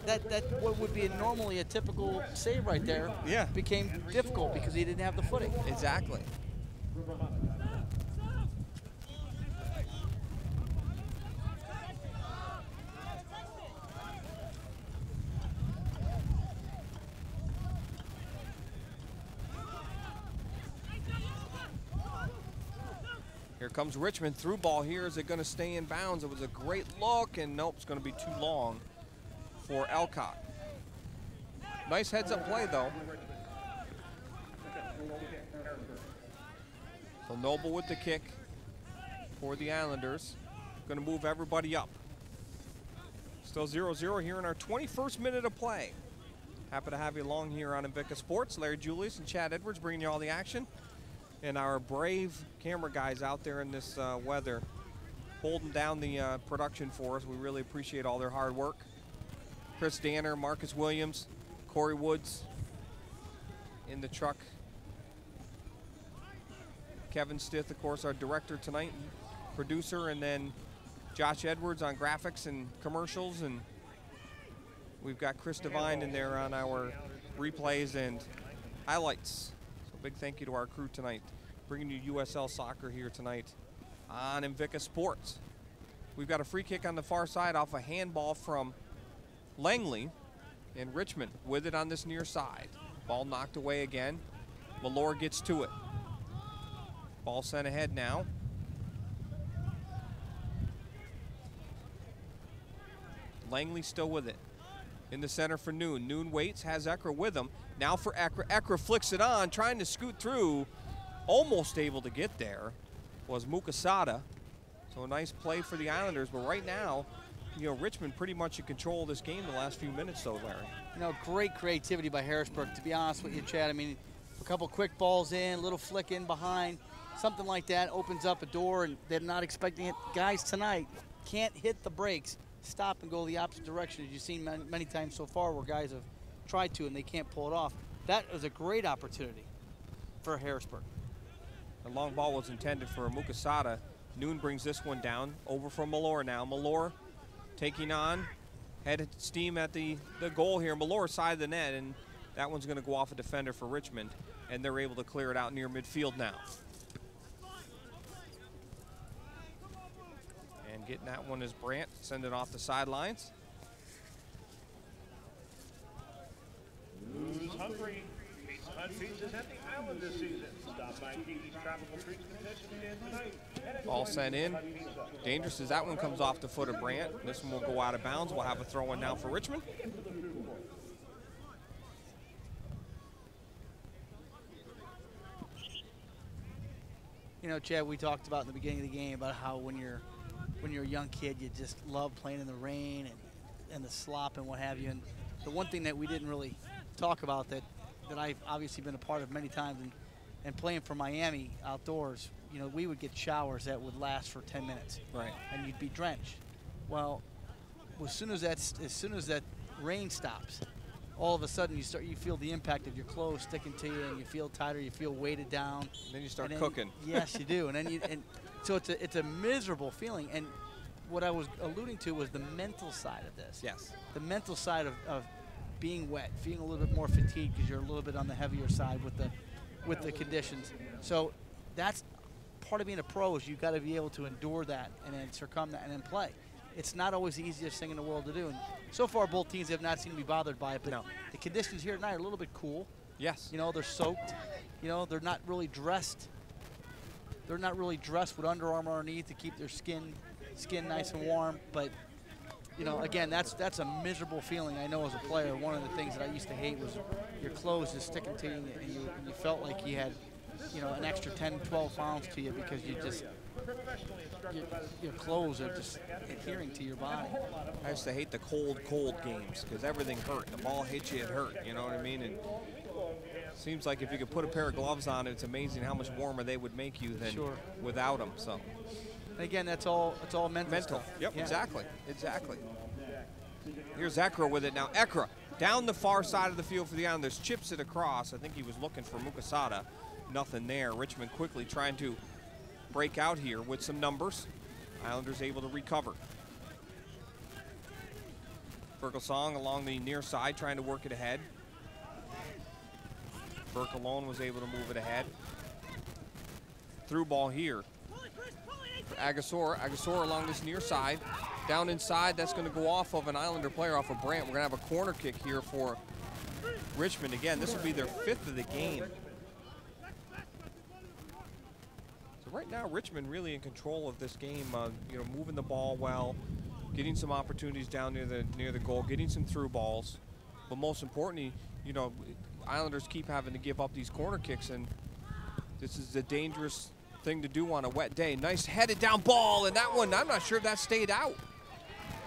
what would be normally a typical save right there became difficult because he didn't have the footing. Exactly. Here comes Richmond. Through ball here. Is it going to stay in bounds? It was a great look, and nope, it's going to be too long for Elcott. Nice heads-up play, though. So Noble with the kick for the Islanders. Going to move everybody up. Still 0-0 here in our 21st minute of play. Happy to have you along here on Invicta Sports. Larry Julius and Chad Edwards bringing you all the action. And our brave camera guys out there in this weather holding down the production for us. We really appreciate all their hard work. Chris Danner, Marcus Williams, Corey Woods in the truck. Kevin Stith, of course, our director tonight, producer, and then Josh Edwards on graphics and commercials. And we've got Chris Devine in there on our replays and highlights. Big thank you to our crew tonight, bringing you USL soccer here tonight on Invicta Sports. We've got a free kick on the far side off a handball from Langley, and Richmond with it on this near side. Ball knocked away again. Malore gets to it. Ball sent ahead now. Langley still with it. In the center for Noon. Noon waits, has Ekra with him. Now for Ekra. Ekra flicks it on, trying to scoot through. Almost able to get there was Mukasada. So a nice play for the Islanders, but right now, you know, Richmond pretty much in control of this game the last few minutes though, Larry. You know, great creativity by Harrisburg, to be honest with you, Chad. I mean, a couple quick balls in, little flick in behind, something like that opens up a door and they're not expecting it. Guys tonight can't hit the brakes, stop and go the opposite direction, as you've seen many times so far where guys have tried to and they can't pull it off. That was a great opportunity for Harrisburg. The long ball was intended for Mukasada. Noon brings this one down. Over from Malore now. Malore taking on, head steam at the goal here. Malore side of the net, and that one's going to go off a defender for Richmond, and they're able to clear it out near midfield now. And getting that one is Brandt, send it off the sidelines. Who's hungry? Hot seats is at the island this season. Stop by Kiki's Tropical Treats concession stand tonight. Ball sent in. Dangerous as that one comes off the foot of Brandt. This one will go out of bounds. We'll have a throw in now for Richmond. You know, Chad, we talked about in the beginning of the game about how when you're a young kid, you just love playing in the rain and the slop and what have you. And the one thing that we didn't really talk about that I've obviously been a part of many times and playing for Miami outdoors, you know, we would get showers that would last for 10 minutes. Right. And you'd be drenched. Well, as soon as that rain stops, all of a sudden you feel the impact of your clothes sticking to you, and you feel tighter, you feel weighted down. And then you start cooking. Yes, you do. And so it's a miserable feeling. And what I was alluding to was the mental side of this. Yes. The mental side of being wet, feeling a little bit more fatigued because you're a little bit on the heavier side with the conditions. So that's part of being a pro, is you've got to be able to endure that and then circum that and then play. It's not always the easiest thing in the world to do. And so far, both teams have not seemed to be bothered by it. But the conditions here tonight are a little bit cool. Yes. You know, they're soaked. You know, they're not really dressed. They're not really dressed with Under Armour underneath to keep their skin nice and warm. But, you know, again, that's a miserable feeling. I know as a player, one of the things that I used to hate was your clothes just sticking to you, and you felt like you had, you know, an extra 10, 12 pounds to you because you just – your clothes are just adhering to your body. I used to hate the cold games because everything hurt. The ball hit you, it hurt. You know what I mean? And it seems like if you could put a pair of gloves on, it's amazing how much warmer they would make you than without them. So, and again, it's all mental stuff. Yep, yeah. Exactly. Here's Ekra with it now. Ekra down the far side of the field for the Islanders, chips it across. I think he was looking for Mukasada. Nothing there. Richmond quickly trying to break out here with some numbers. Islanders able to recover. Berkelsong along the near side trying to work it ahead. Burke alone was able to move it ahead. Through ball here for Agassor. Agassor along this near side. Down inside, that's going to go off of an Islander player, off of Brandt. We're going to have a corner kick here for Richmond. Again, this will be their 5th of the game. Right now, Richmond really in control of this game. You know, moving the ball well, getting some opportunities down near the goal, getting some through balls. But most importantly, you know, Islanders keep having to give up these corner kicks, and this is a dangerous thing to do on a wet day. Nice headed down ball, and that one, I'm not sure if that stayed out.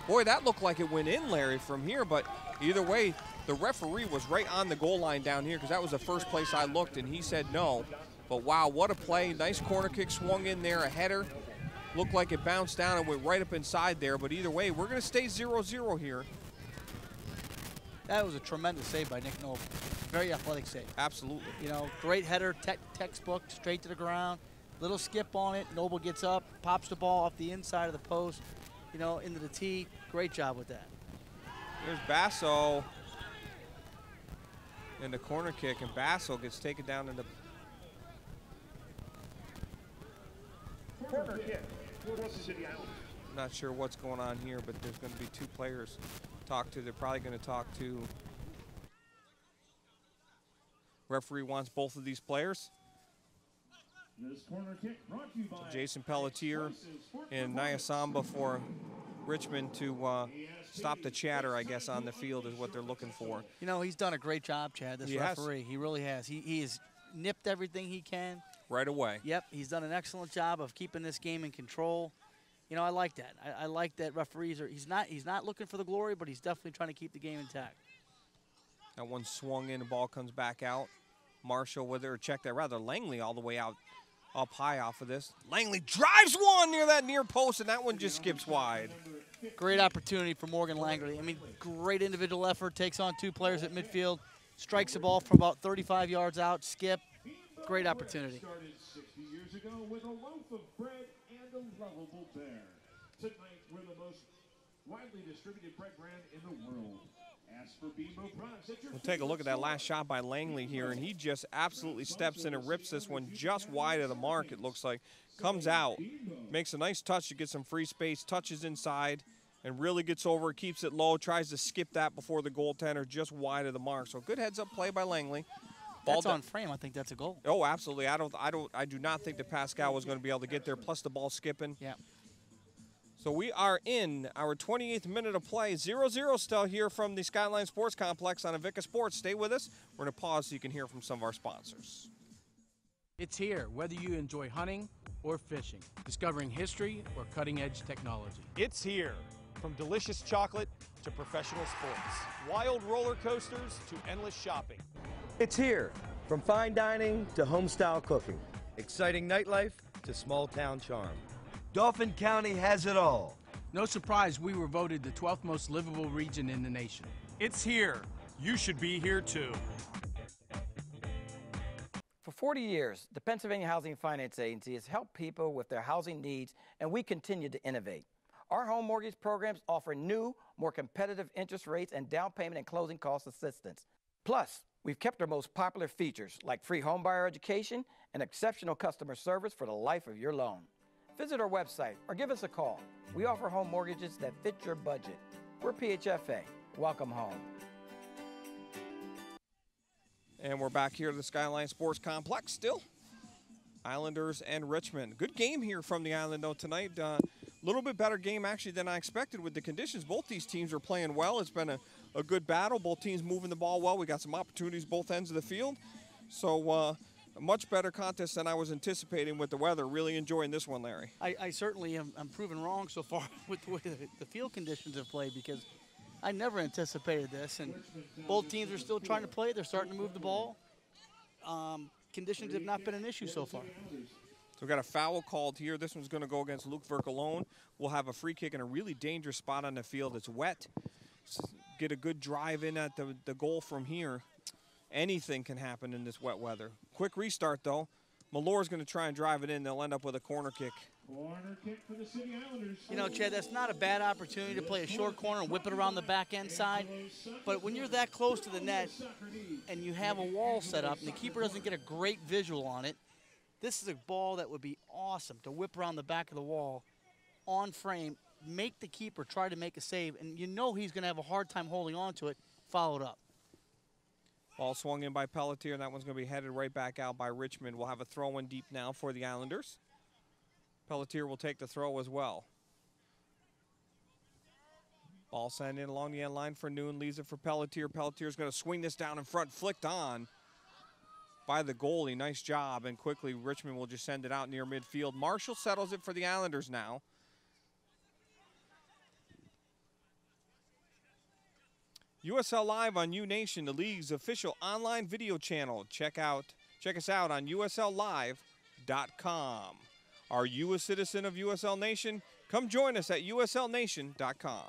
Boy, that looked like it went in, Larry, from here. But either way, the referee was right on the goal line down here, because that was the first place I looked, and he said no. But wow, what a play. Nice corner kick swung in there, a header. Looked like it bounced down and went right up inside there. But either way, we're going to stay 0-0 here. That was a tremendous save by Nick Noble. Very athletic save. Absolutely. You know, great header, textbook, straight to the ground. Little skip on it. Noble gets up, pops the ball off the inside of the post, you know, into the tee. Great job with that. Here's Basso in the corner kick, and Basso gets taken down in the corner kick for the City Islanders. I'm not sure what's going on here, but there's going to be 2 players talk to. They're probably going to talk to. Referee wants both of these players. This corner kick brought to you by Jason Pelletier and Nyasamba for Richmond to stop the chatter, I guess, on the field is what they're looking for. You know, he's done a great job, Chad, this referee. He really has. He has nipped everything he can. Right away. Yep, he's done an excellent job of keeping this game in control. You know, I like that. I like that referees are. He's not looking for the glory, but he's definitely trying to keep the game intact. That one swung in, the ball comes back out. Marshall with it, or check that rather. Langley all the way out, up high off of this. Langley drives one near that near post, and that one just skips wide. Great opportunity for Morgan Langley. I mean, great individual effort. Takes on 2 players at midfield, strikes the ball from about 35 yards out. Skip. Great opportunity. Started 60 years ago with a loaf of bread and a lovable bear. Tonight, we're the most widely distributed bread brand in the world. Ask for Bimbo products at your We'll take a look at that last shot by Langley here, and he just absolutely steps in and rips this one just wide of the mark, it looks like. Comes out, makes a nice touch to get some free space, touches inside, and really gets over, keeps it low, tries to skip that before the goaltender, just wide of the mark. So good heads-up play by Langley. That's on frame. I think that's a goal. Oh, absolutely. I do not think that Pascal was going to be able to get there, plus the ball skipping. Yeah. So we are in our 28th minute of play. 0-0 still here from the Skyline Sports Complex on Invicta Sports. Stay with us. We're going to pause so you can hear from some of our sponsors. It's here, whether you enjoy hunting or fishing, discovering history or cutting-edge technology. It's here. From delicious chocolate to professional sports, wild roller coasters to endless shopping. It's here. From fine dining to home-style cooking. Exciting nightlife to small-town charm. Dauphin County has it all. No surprise we were voted the 12th most livable region in the nation. It's here. You should be here too. For 40 years, the Pennsylvania Housing Finance Agency has helped people with their housing needs, and we continue to innovate. Our home mortgage programs offer new, more competitive interest rates and down payment and closing cost assistance. Plus, we've kept our most popular features like free homebuyer education and exceptional customer service for the life of your loan. Visit our website or give us a call. We offer home mortgages that fit your budget. We're PHFA. Welcome home. And we're back here at the Skyline Sports Complex still. Islanders and Richmond. Good game here from the Island, though, tonight. A little bit better game, actually, than I expected with the conditions. Both these teams are playing well. It's been a good battle. Both teams moving the ball well. We got some opportunities both ends of the field. So a much better contest than I was anticipating with the weather. Really enjoying this one, Larry. I certainly am proven wrong so far with the way the field conditions have played, because I never anticipated this. And both teams are still trying to play. They're starting to move the ball. Conditions have not been an issue so far. So we've got a foul called here. This one's going to go against Luke Vercalone. We'll have a free kick in a really dangerous spot on the field. It's wet. Get a good drive in at the goal from here. Anything can happen in this wet weather. Quick restart, though. Malore's going to try and drive it in. They'll end up with a corner kick. Corner kick for the City Islanders. You know, Chad, that's not a bad opportunity to play a short corner and whip it around the back end side. But when you're that close to the net and you have a wall set up and the keeper doesn't get a great visual on it, this is a ball that would be awesome to whip around the back of the wall on frame, make the keeper try to make a save, and you know he's going to have a hard time holding on to it, followed up. Ball swung in by Pelletier, and that one's going to be headed right back out by Richmond. We'll have a throw in deep now for the Islanders. Pelletier will take the throw as well. Ball sent in along the end line for Noon, leaves it for Pelletier. Pelletier's going to swing this down in front, flicked on by the goalie. Nice job, and quickly Richmond will just send it out near midfield. Marshall settles it for the Islanders now. USL Live on UNation, the league's official online video channel. Check us out on USLLive.com. Are you a citizen of USL Nation? Come join us at USLNation.com.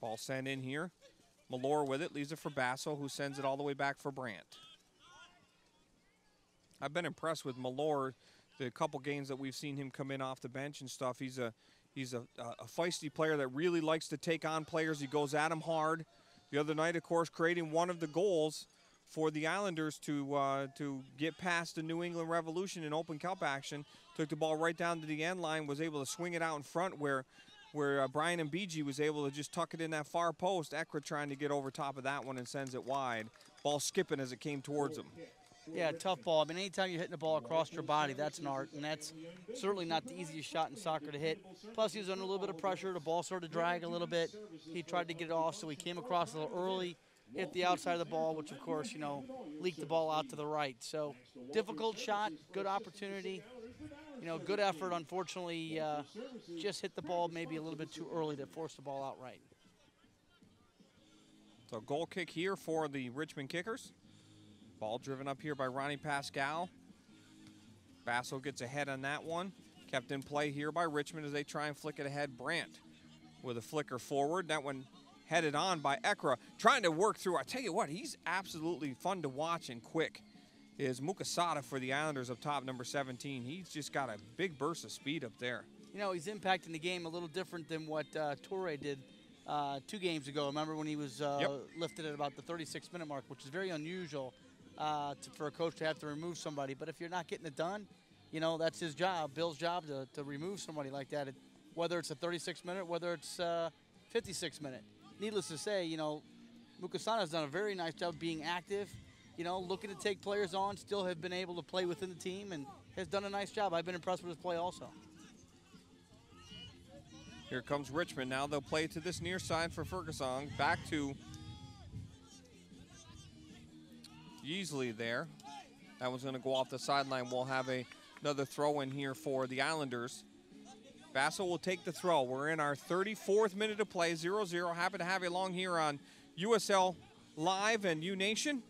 Ball sent in here. Malore with it, leaves it for Basso, who sends it all the way back for Brandt. I've been impressed with Malore, the couple games that we've seen him come in off the bench and stuff. He's a feisty player that really likes to take on players. He goes at them hard. The other night, of course, creating one of the goals for the Islanders to get past the New England Revolution in open cup action. Took the ball right down to the end line, was able to swing it out in front where Brian Mbiji was able to just tuck it in that far post. Ekra trying to get over top of that one and sends it wide. Ball skipping as it came towards him. Yeah, tough ball. I mean, anytime you're hitting the ball across your body, that's an art, and that's certainly not the easiest shot in soccer to hit. Plus, he was under a little bit of pressure. The ball started to drag a little bit. He tried to get it off, so he came across a little early, hit the outside of the ball, which, of course, you know, leaked the ball out to the right. So, difficult shot, good opportunity. You know, good effort. Unfortunately, just hit the ball maybe a little bit too early to force the ball out right. So, goal kick here for the Richmond Kickers. Ball driven up here by Ronnie Pascal. Basso gets ahead on that one. Kept in play here by Richmond as they try and flick it ahead. Brandt with a flicker forward. That one headed on by Ekra. Trying to work through. I tell you what, he's absolutely fun to watch and quick. Is Mukasada for the Islanders up top, number 17. He's just got a big burst of speed up there. You know, he's impacting the game a little different than what Toure did 2 games ago. Remember when he was lifted at about the 36-minute mark, which is very unusual for a coach to have to remove somebody. But if you're not getting it done, you know, that's his job, Bill's job, to remove somebody like that, whether it's a 36-minute, whether it's 56-minute. needless to say, you know, Mukasana's done a very nice job being active, you know, looking to take players on, still have been able to play within the team, and has done a nice job. I've been impressed with his play also. Here comes Richmond. Now they'll play to this near side for Ferguson. Back to Yeasley there. That was going to go off the sideline. We'll have another throw in here for the Islanders. Basso will take the throw. We're in our 34th minute of play, 0-0. Happy to have you along here on USL Live and U-Nation.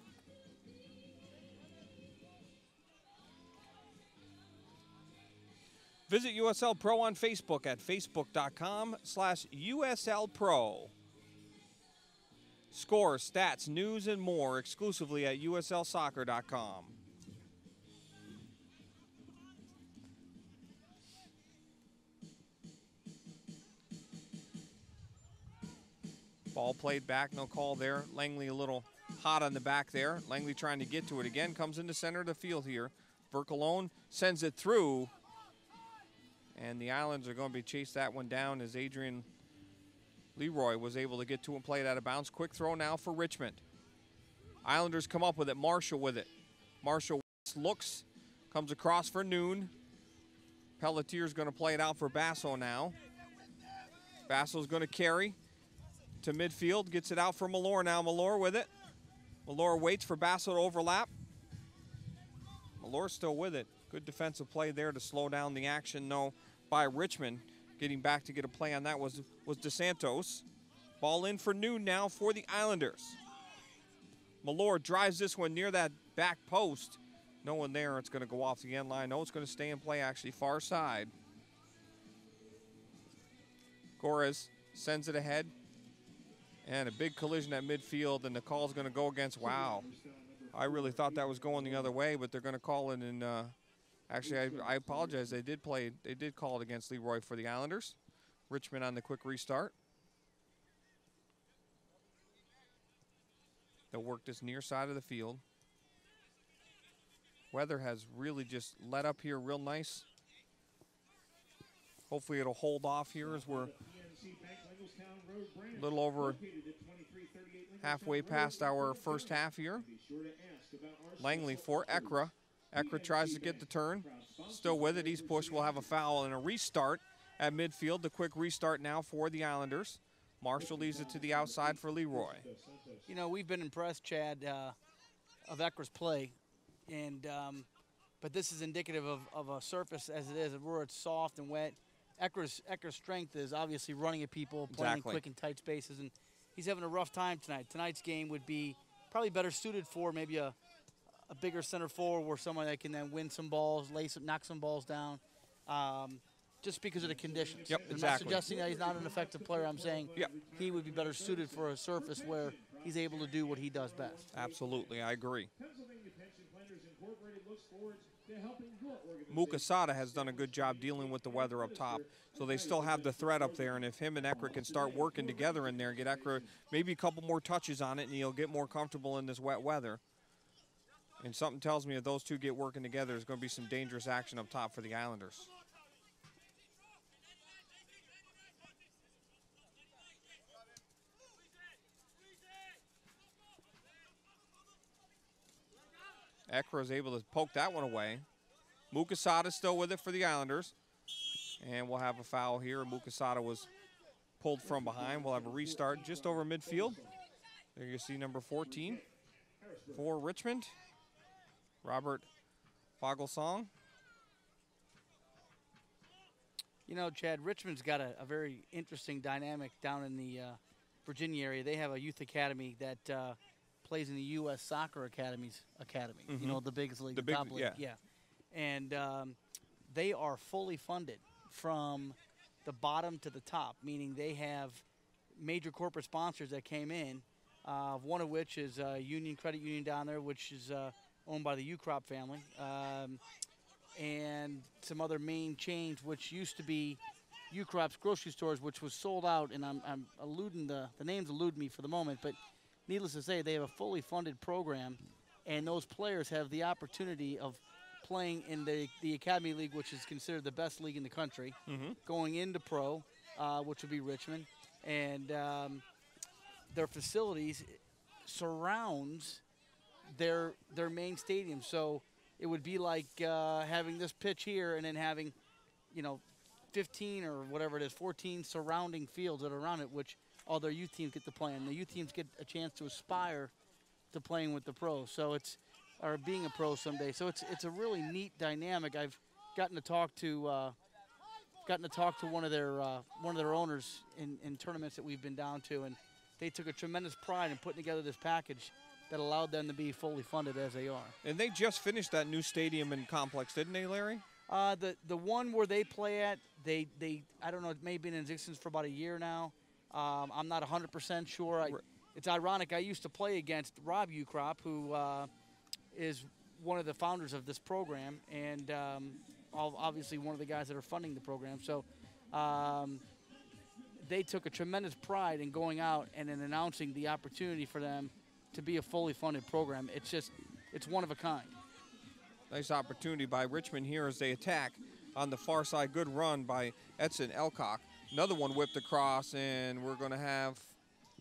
Visit USL Pro on Facebook at facebook.com/USL Pro. Scores, stats, news, and more exclusively at USLsoccer.com. Ball played back, no call there. Langley a little hot on the back there. Langley trying to get to it again, comes in the center of the field here. Vercalone sends it through. And the Islanders are going to be chased that one down as Adrian Leroy was able to get to and play it out of bounds. Quick throw now for Richmond. Islanders come up with it. Marshall with it. Marshall looks, comes across for Noon. Pelletier's going to play it out for Basso now. Basso's going to carry to midfield, gets it out for Malore now. Malore with it. Malore waits for Basso to overlap. Malore's still with it. Good defensive play there to slow down the action, though, by Richmond. Getting back to get a play on that was DeSantos. Ball in for Noon now for the Islanders. Malore drives this one near that back post. No one there. It's going to go off the end line. No, it's going to stay in play, actually, far side. Gores sends it ahead. And a big collision at midfield, and the call's going to go against, wow. I really thought that was going the other way, but they're going to call it in. Actually, I apologize. They did call it against Leroy for the Islanders. Richmond on the quick restart. They'll work this near side of the field. Weather has really just let up here real nice. Hopefully it'll hold off here as we're a little over halfway past our first half here. Langley for Ekra. Ekra tries to get the turn. Still with it. He's pushed. We'll have a foul and a restart at midfield. The quick restart now for the Islanders. Marshall leaves it to the outside for Leroy. You know, we've been impressed, Chad, of Ekra's play. And but this is indicative of a surface as it is, where it's soft and wet. Ekra's strength is obviously running at people, playing in quick and tight spaces, and he's having a rough time tonight. Tonight's game would be probably better suited for maybe a bigger center forward, where someone that can then win some balls, knock some balls down, just because of the conditions. Yep, I'm not suggesting that he's not an effective player. I'm saying he would be better suited for a surface where he's able to do what he does best. Absolutely, I agree. Mukasada has done a good job dealing with the weather up top, so they still have the threat up there, and if him and Ekra can start working together in there, get Ekra maybe a couple more touches on it, and he'll get more comfortable in this wet weather. And something tells me if those two get working together, there's going to be some dangerous action up top for the Islanders. Ekra is able to poke that one away. Mukasada still with it for the Islanders. And we'll have a foul here. Mukasada was pulled from behind. We'll have a restart just over midfield. There you see number 14 for Richmond, Robert Fogelsong. You know, Chad, Richmond's got a very interesting dynamic down in the Virginia area. They have a youth academy that plays in the U.S. Soccer Academy. Mm-hmm. You know, the biggest league, the top league. Yeah. And they are fully funded from the bottom to the top, meaning they have major corporate sponsors that came in, one of which is Union Credit Union down there, which is owned by the Ucrop family, and some other main chains, which used to be Ucrop's grocery stores, which was sold out, and I'm alluding, the names elude me for the moment, but needless to say, they have a fully funded program, and those players have the opportunity of playing in the Academy League, which is considered the best league in the country, going into pro, which would be Richmond, and their facilities surrounds their main stadium. So it would be like having this pitch here and then having, 15 or whatever it is, 14 surrounding fields that are around it, which all their youth teams get to play in. The youth teams get a chance to aspire to playing with the pros. So or being a pro someday. So it's a really neat dynamic. I've gotten to talk to one of their owners in tournaments that we've been down to, and they took a tremendous pride in putting together this package that allowed them to be fully funded as they are. And they just finished that new stadium and complex, didn't they, Larry? The one where they play at, they I don't know, it may have been in existence for about a year now. I'm not 100% sure. It's ironic. I used to play against Rob Ukrop, who is one of the founders of this program, and obviously one of the guys that are funding the program. So they took a tremendous pride in going out and in announcing the opportunity for them to be a fully funded program. It's one of a kind. Nice opportunity by Richmond here as they attack on the far side. Good run by Edson Elcock. Another one whipped across, and we're going to have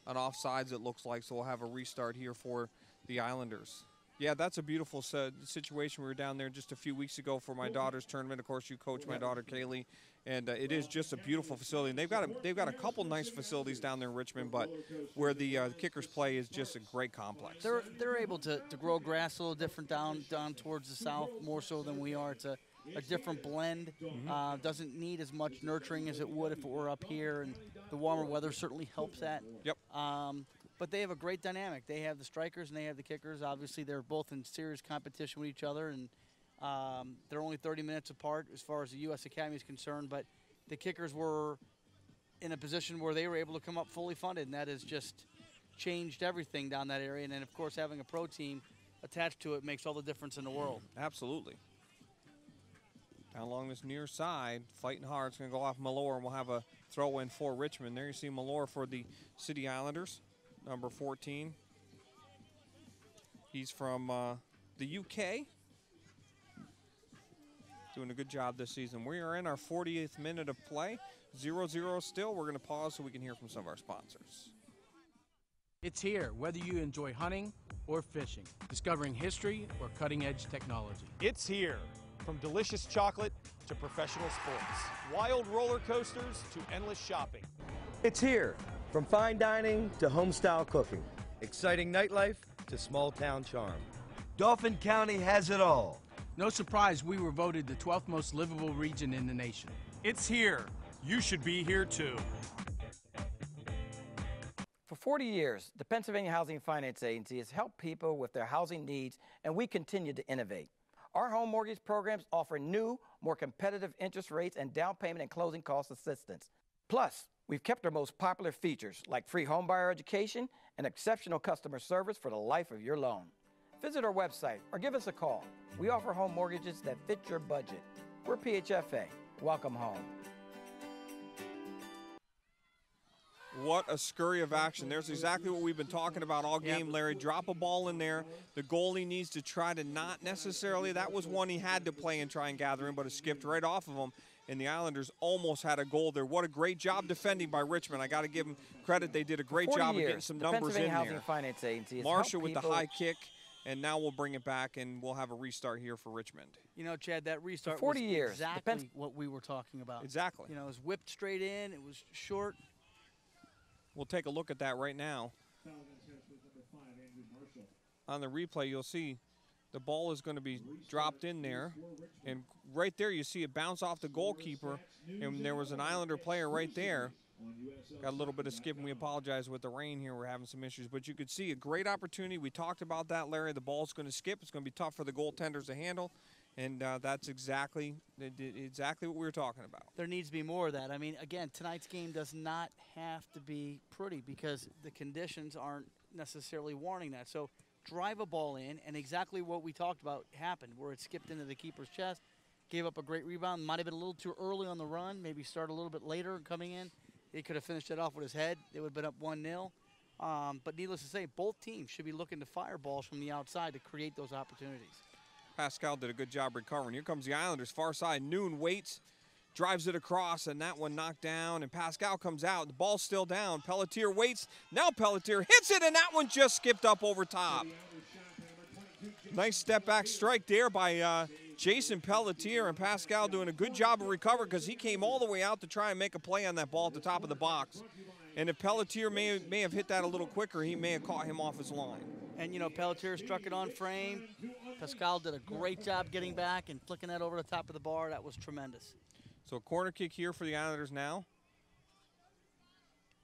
an offsides, it looks like, so we'll have a restart here for the Islanders. Yeah, that's a beautiful situation. We were down there just a few weeks ago for my daughter's tournament. Of course, you coach my daughter, Kaylee, and it is just a beautiful facility. And they've got a couple nice facilities down there in Richmond, but where the Kickers play is just a great complex. They're able to grow grass a little different down towards the south, more so than we are. It's a different blend. Doesn't need as much nurturing as it would if it were up here, and the warmer weather certainly helps that. Yep. But they have a great dynamic. They have the strikers and they have the kickers. Obviously, they're both in serious competition with each other, and they're only 30 minutes apart as far as the U.S. Academy is concerned. But the kickers were in a position where they were able to come up fully funded, and that has just changed everything down that area. And then, of course, having a pro team attached to it makes all the difference in the world. Absolutely. Down along this near side, fighting hard. It's going to go off Malore, and we'll have a throw-in for Richmond. There you see Malore for the City Islanders, number 14. He's from the UK. Doing a good job this season. We are in our 40th minute of play. 0-0 still. We're going to pause so we can hear from some of our sponsors. It's here, whether you enjoy hunting or fishing, discovering history or cutting-edge technology. It's here. From delicious chocolate to professional sports, wild roller coasters to endless shopping. It's here. From fine dining to home-style cooking. Exciting nightlife to small-town charm. Dauphin County has it all. No surprise we were voted the 12th most livable region in the nation. It's here. You should be here too. For 40 years, the Pennsylvania Housing Finance Agency has helped people with their housing needs, and we continue to innovate. Our home mortgage programs offer new, more competitive interest rates and down payment and closing cost assistance. Plus, we've kept our most popular features like free homebuyer education and exceptional customer service for the life of your loan. Visit our website or give us a call. We offer home mortgages that fit your budget. We're PHFA. Welcome home. What a scurry of action. There's exactly what we've been talking about all game, Larry. Drop a ball in there. The goalie needs to try to not necessarily. That was one he had to play and try and gather in, but it skipped right off of him. And the Islanders almost had a goal there. What a great job defending by Richmond. I got to give them credit. They did a great job of getting some numbers in there. Marshall with the high kick, and now we'll bring it back, and we'll have a restart here for Richmond. You know, Chad, that restart was exactly what we were talking about. Exactly. You know, it was whipped straight in. It was short. We'll take a look at that right now. On the replay, you'll see the ball is going to be dropped in there. And right there, you see it bounce off the goalkeeper. And there was an Islander player right there. Got a little bit of skipping. We apologize with the rain here. We're having some issues. But you could see a great opportunity. We talked about that, Larry. The ball's going to skip. It's going to be tough for the goaltenders to handle. And that's exactly what we were talking about. There needs to be more of that. I mean, again, tonight's game does not have to be pretty because the conditions aren't necessarily warning that. So drive a ball in, and exactly what we talked about happened, where it skipped into the keeper's chest, gave up a great rebound. Might have been a little too early on the run, maybe start a little bit later coming in. He could have finished it off with his head. They would have been up 1-0. But needless to say, both teams should be looking to fire balls from the outside to create those opportunities. Pascal did a good job recovering. Here comes the Islanders, far side. Noon waits, drives it across, and that one knocked down, and Pascal comes out. The ball's still down. Pelletier waits. Now Pelletier hits it, and that one just skipped up over top. Nice step back strike there by Jason Pelletier, and Pascal doing a good job of recovering because he came all the way out to try and make a play on that ball at the top of the box. And if Pelletier may have hit that a little quicker, he may have caught him off his line. And, you know, Pelletier struck it on frame. Pascal did a great job getting back and flicking that over the top of the bar. That was tremendous. So a corner kick here for the Islanders now.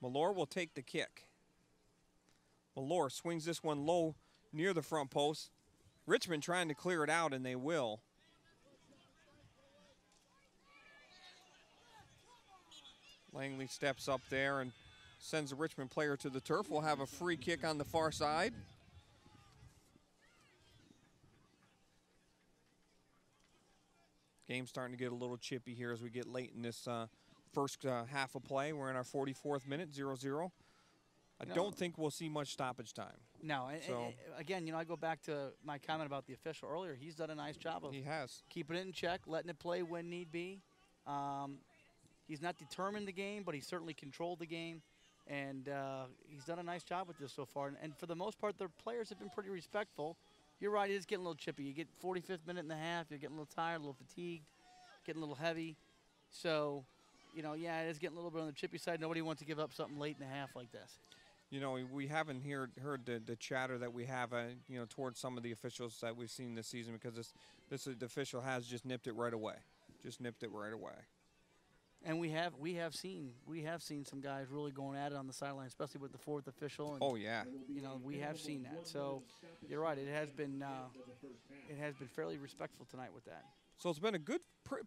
Malor will take the kick. Malor swings this one low near the front post. Richmond trying to clear it out, and they will. Langley steps up there and sends a Richmond player to the turf. We'll have a free kick on the far side. Game's starting to get a little chippy here as we get late in this first half of play. We're in our 44th minute, 0-0. I don't think we'll see much stoppage time. No, and again, you know, I go back to my comment about the official earlier. He's done a nice job of keeping it in check, letting it play when need be. He's not determined the game, but he certainly controlled the game, and he's done a nice job with this so far. And for the most part, their players have been pretty respectful. You're right, it is getting a little chippy. You get 45th minute and a half, you're getting a little tired, a little fatigued, getting a little heavy. So, you know, yeah, it is getting a little bit on the chippy side. Nobody wants to give up something late in the half like this. You know, we haven't heard the chatter that we have, you know, towards some of the officials that we've seen this season, because the official has just nipped it right away. Just nipped it right away. And we have seen some guys really going at it on the sideline, especially with the fourth official. And, oh yeah. You know, we have seen that. So you're right. It has been fairly respectful tonight with that. So it's been a good,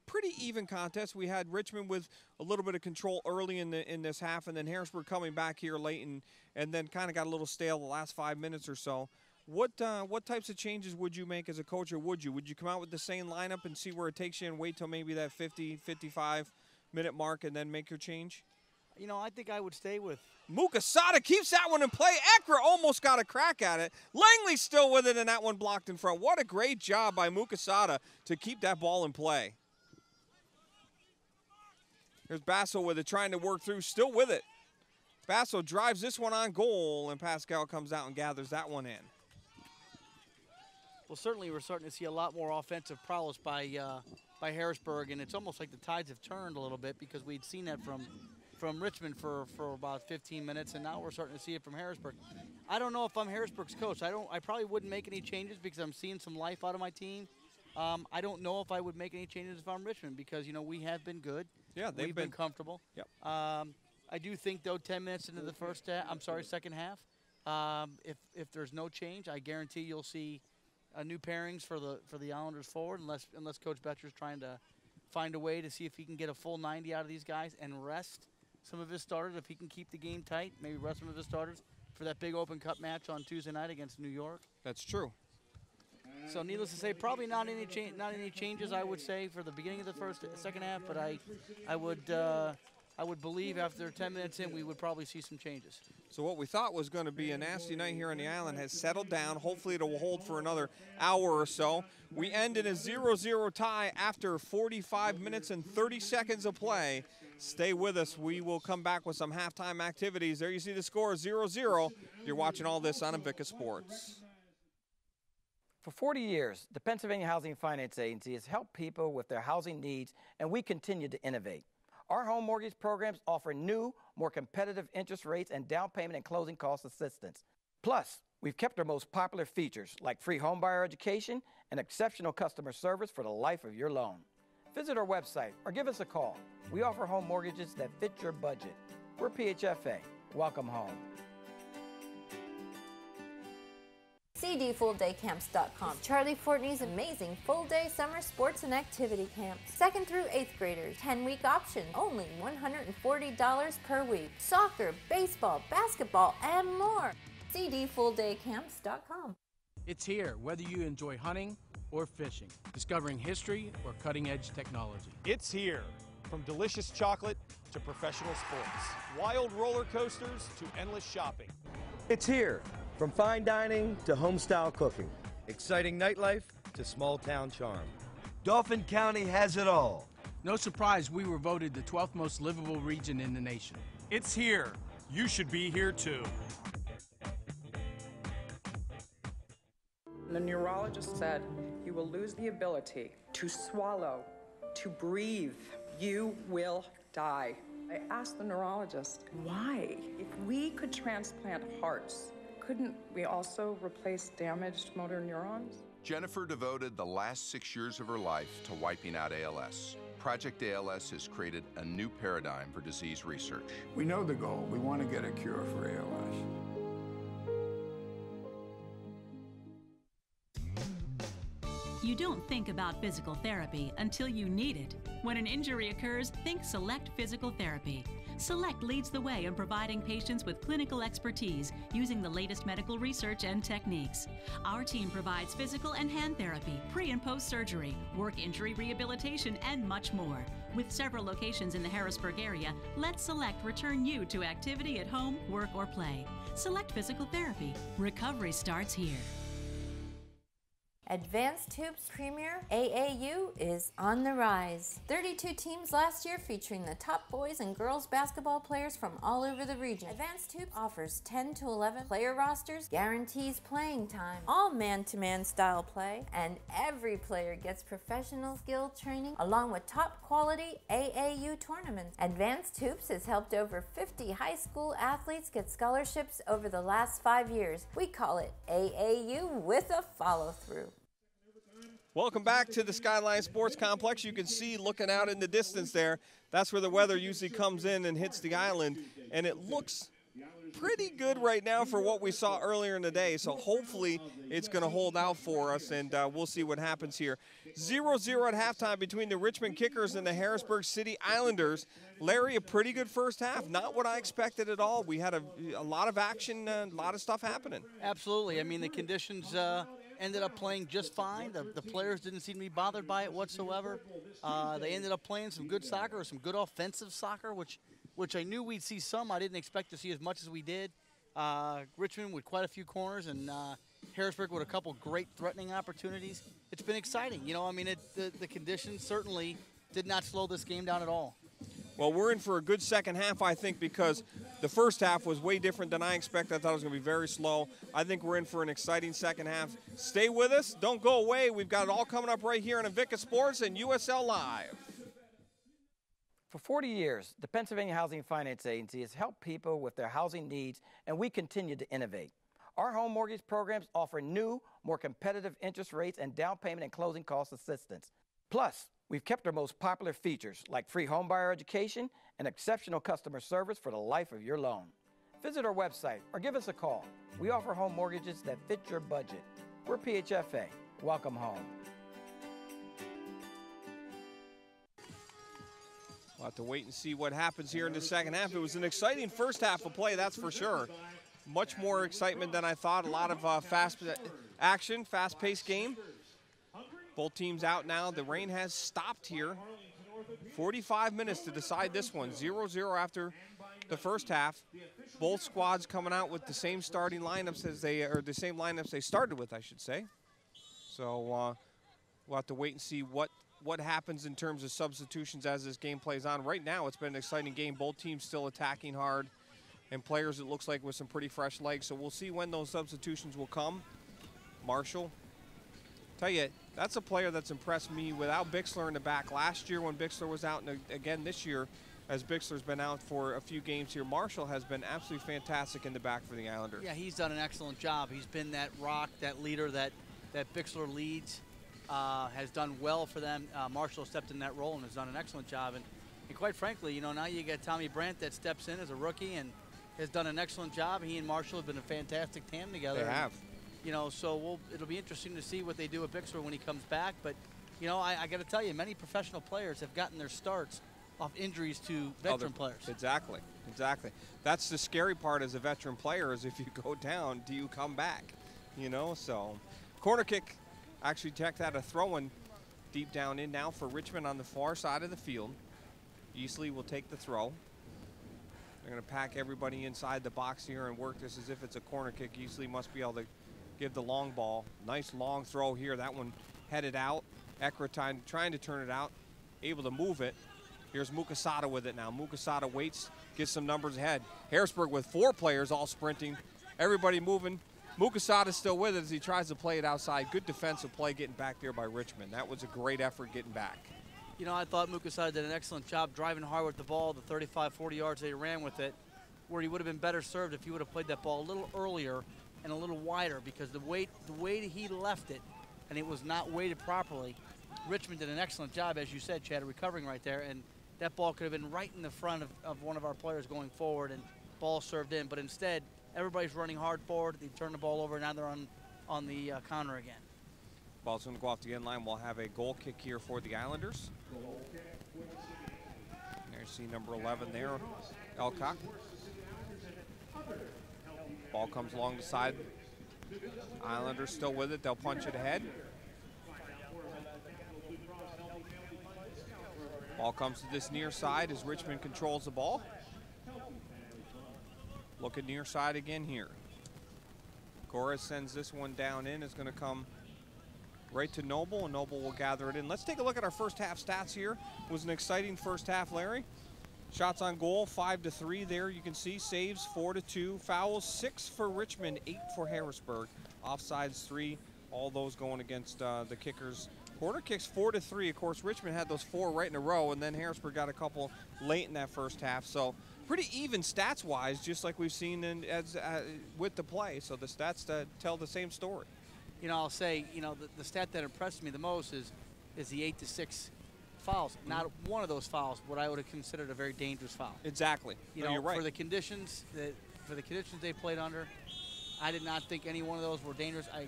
pretty even contest. We had Richmond with a little bit of control early in this half, and then Harrisburg coming back here late, and then kind of got a little stale the last 5 minutes or so. What types of changes would you make as a coach, or would you come out with the same lineup and see where it takes you and wait till maybe that 50, 55-minute mark and then make your change? You know, I think I would stay with Mukasada keeps that one in play. Ekra almost got a crack at it. Langley's still with it, and that one blocked in front. What a great job by Mukasada to keep that ball in play. Here's Basso with it, trying to work through, still with it. Basso drives this one on goal, and Pascal comes out and gathers that one in. Well, certainly we're starting to see a lot more offensive prowess by Harrisburg, and it's almost like the tides have turned a little bit, because we'd seen that from Richmond for about 15 minutes, and now we're starting to see it from Harrisburg. I don't know if I'm Harrisburg's coach. I probably wouldn't make any changes because I'm seeing some life out of my team. I don't know if I would make any changes if I'm Richmond, because, you know, we have been good. Yeah, we've been comfortable. Yep. I do think, though, 10 minutes into the second half, if there's no change, I guarantee you'll see new pairings for the Islanders forward, unless Coach Betcher's trying to find a way to see if he can get a full 90 out of these guys and rest some of his starters. If he can keep the game tight, maybe rest some of his starters for that big Open Cup match on Tuesday night against New York. That's true. So needless to say, probably not any changes, I would say, for the beginning of the second half, but I would believe after 10 minutes in we would probably see some changes. So what we thought was going to be a nasty night here on the island has settled down. Hopefully it will hold for another hour or so. We end in a 0-0 tie after 45 minutes and 30 seconds of play. Stay with us. We will come back with some halftime activities. There you see the score, 0-0. You're watching all this on Invicta Sports. For 40 years, the Pennsylvania Housing Finance Agency has helped people with their housing needs, and we continue to innovate. Our home mortgage programs offer new, more competitive interest rates and down payment and closing cost assistance. Plus, we've kept our most popular features like free homebuyer education and exceptional customer service for the life of your loan. Visit our website or give us a call. We offer home mortgages that fit your budget. We're PHFA. Welcome home. CDFullDayCamps.com. Charlie Fortney's amazing full-day summer sports and activity camps. 2nd through 8th graders. 10-week option. Only $140 per week. Soccer, baseball, basketball, and more. CDFullDayCamps.com. It's here, whether you enjoy hunting or fishing, discovering history or cutting-edge technology. It's here. From delicious chocolate to professional sports. Wild roller coasters to endless shopping. It's here. From fine dining to home-style cooking. Exciting nightlife to small-town charm. Dauphin County has it all. No surprise, we were voted the 12th most livable region in the nation. It's here. You should be here too. The neurologist said you will lose the ability to swallow, to breathe. You will die. I asked the neurologist, why? If we could transplant hearts, couldn't we also replace damaged motor neurons? Jennifer devoted the last 6 years of her life to wiping out ALS. Project ALS has created a new paradigm for disease research. We know the goal. We want to get a cure for ALS. You don't think about physical therapy until you need it. When an injury occurs, think Select Physical Therapy. Select leads the way in providing patients with clinical expertise using the latest medical research and techniques. Our team provides physical and hand therapy, pre- and post-surgery, work injury rehabilitation, and much more. With several locations in the Harrisburg area, let Select return you to activity at home, work, or play. Select Physical Therapy. Recovery starts here. Advanced Tubes Premier AAU is on the rise. 32 teams last year featuring the top boys and girls basketball players from all over the region. Advanced Tubes offers 10 to 11 player rosters, guarantees playing time, all man-to-man style play, and every player gets professional skill training along with top quality AAU tournaments. Advanced Hoops has helped over 50 high school athletes get scholarships over the last 5 years. We call it AAU with a follow-through. Welcome back to the Skyline Sports Complex. You can see looking out in the distance there, that's where the weather usually comes in and hits the island. And it looks pretty good right now for what we saw earlier in the day. So hopefully it's going to hold out for us, and we'll see what happens here. 0-0 at halftime between the Richmond Kickers and the Harrisburg City Islanders. Larry, a pretty good first half. Not what I expected at all. We had a lot of action, a lot of stuff happening. Absolutely. I mean, the conditions ended up playing just fine. The players didn't seem to be bothered by it whatsoever. They ended up playing some good soccer, some good offensive soccer, which I knew we'd see some. I didn't expect to see as much as we did. Richmond with quite a few corners, and Harrisburg with a couple great threatening opportunities. It's been exciting. You know, I mean, the conditions certainly did not slow this game down at all. Well, we're in for a good second half, I think, because the first half was way different than I expected. I thought it was going to be very slow. I think we're in for an exciting second half. Stay with us. Don't go away. We've got it all coming up right here on Invicta Sports and USL Live. For 40 years, the Pennsylvania Housing Finance Agency has helped people with their housing needs, and we continue to innovate. Our home mortgage programs offer new, more competitive interest rates and down payment and closing cost assistance. Plus, we've kept our most popular features like free homebuyer education and exceptional customer service for the life of your loan. Visit our website or give us a call. We offer home mortgages that fit your budget. We're PHFA. Welcome home. We'll have to wait and see what happens here in the second half. It was an exciting first half of play, that's for sure. Much more excitement than I thought. A lot of fast action, fast-paced game. Both teams out now. The rain has stopped here. 45 minutes to decide this one. 0-0 after the first half. Both squads coming out with the same starting lineups the same lineups they started with, I should say. So we'll have to wait and see what happens in terms of substitutions as this game plays on. Right now, it's been an exciting game. Both teams still attacking hard, and players, it looks like, with some pretty fresh legs. So we'll see when those substitutions will come. Marshall. Tell you, that's a player that's impressed me without Bixler in the back. Last year when Bixler was out, and again this year as Bixler's been out for a few games here, Marshall has been absolutely fantastic in the back for the Islanders. Yeah, he's done an excellent job. He's been that rock, that leader that Bixler leads, has done well for them. Marshall stepped in that role and has done an excellent job. And quite frankly, you know, now you get Tommy Brandt that steps in as a rookie and has done an excellent job. He and Marshall have been a fantastic tandem together. They have. You know, so it'll be interesting to see what they do with Bixler when he comes back. But, you know, I got to tell you, many professional players have gotten their starts off injuries to veteran players. Exactly. That's the scary part as a veteran player is if you go down, do you come back? You know, so corner kick actually checked out a throw-in deep down in now for Richmond on the far side of the field. Easley will take the throw. They're going to pack everybody inside the box here and work this as if it's a corner kick. Easley must be able to give the long ball. Nice long throw here. That one headed out. Eckra trying to turn it out. able to move it. Here's Mukasada with it now. Mukasada waits, gets some numbers ahead. Harrisburg with 4 players all sprinting. Everybody moving. Mukasada's still with it as he tries to play it outside. Good defensive play getting back there by Richmond. That was a great effort getting back. You know, I thought Mukasada did an excellent job driving hard with the ball, the 35, 40 yards they ran with it, where he would have been better served if he would have played that ball a little earlier and a little wider, because the way he left it, and it was not weighted properly. Richmond did an excellent job, as you said, Chad, recovering right there, and that ball could have been right in the front of one of our players going forward, and ball served in. But instead, everybody's running hard forward. They turn the ball over, and now they're on the counter again. Ball's going to go off the end line. We'll have a goal kick here for the Islanders. There's see number 11 there, Elcock. Ball comes along the side. Islanders still with it. They'll punch it ahead. Ball comes to this near side as Richmond controls the ball. Looking near side again here. Gora sends this one down in. It's going to come right to Noble, and Noble will gather it in. Let's take a look at our first half stats here. It was an exciting first half, Larry. Shots on goal, 5-3 there. You can see saves, 4-2. Fouls, 6 for Richmond, 8 for Harrisburg. Offsides, 3. All those going against the kickers. Corner kicks, 4-3. Of course, Richmond had those 4 right in a row, and then Harrisburg got a couple late in that first half. So pretty even stats-wise, just like we've seen with the play. So the stats tell the same story. You know, I'll say, you know, the stat that impressed me the most is the 8-6 fouls. Not one of those fouls would I would have considered a very dangerous foul. Exactly. You know, you're right. for the conditions they played under, I did not think any one of those were dangerous. I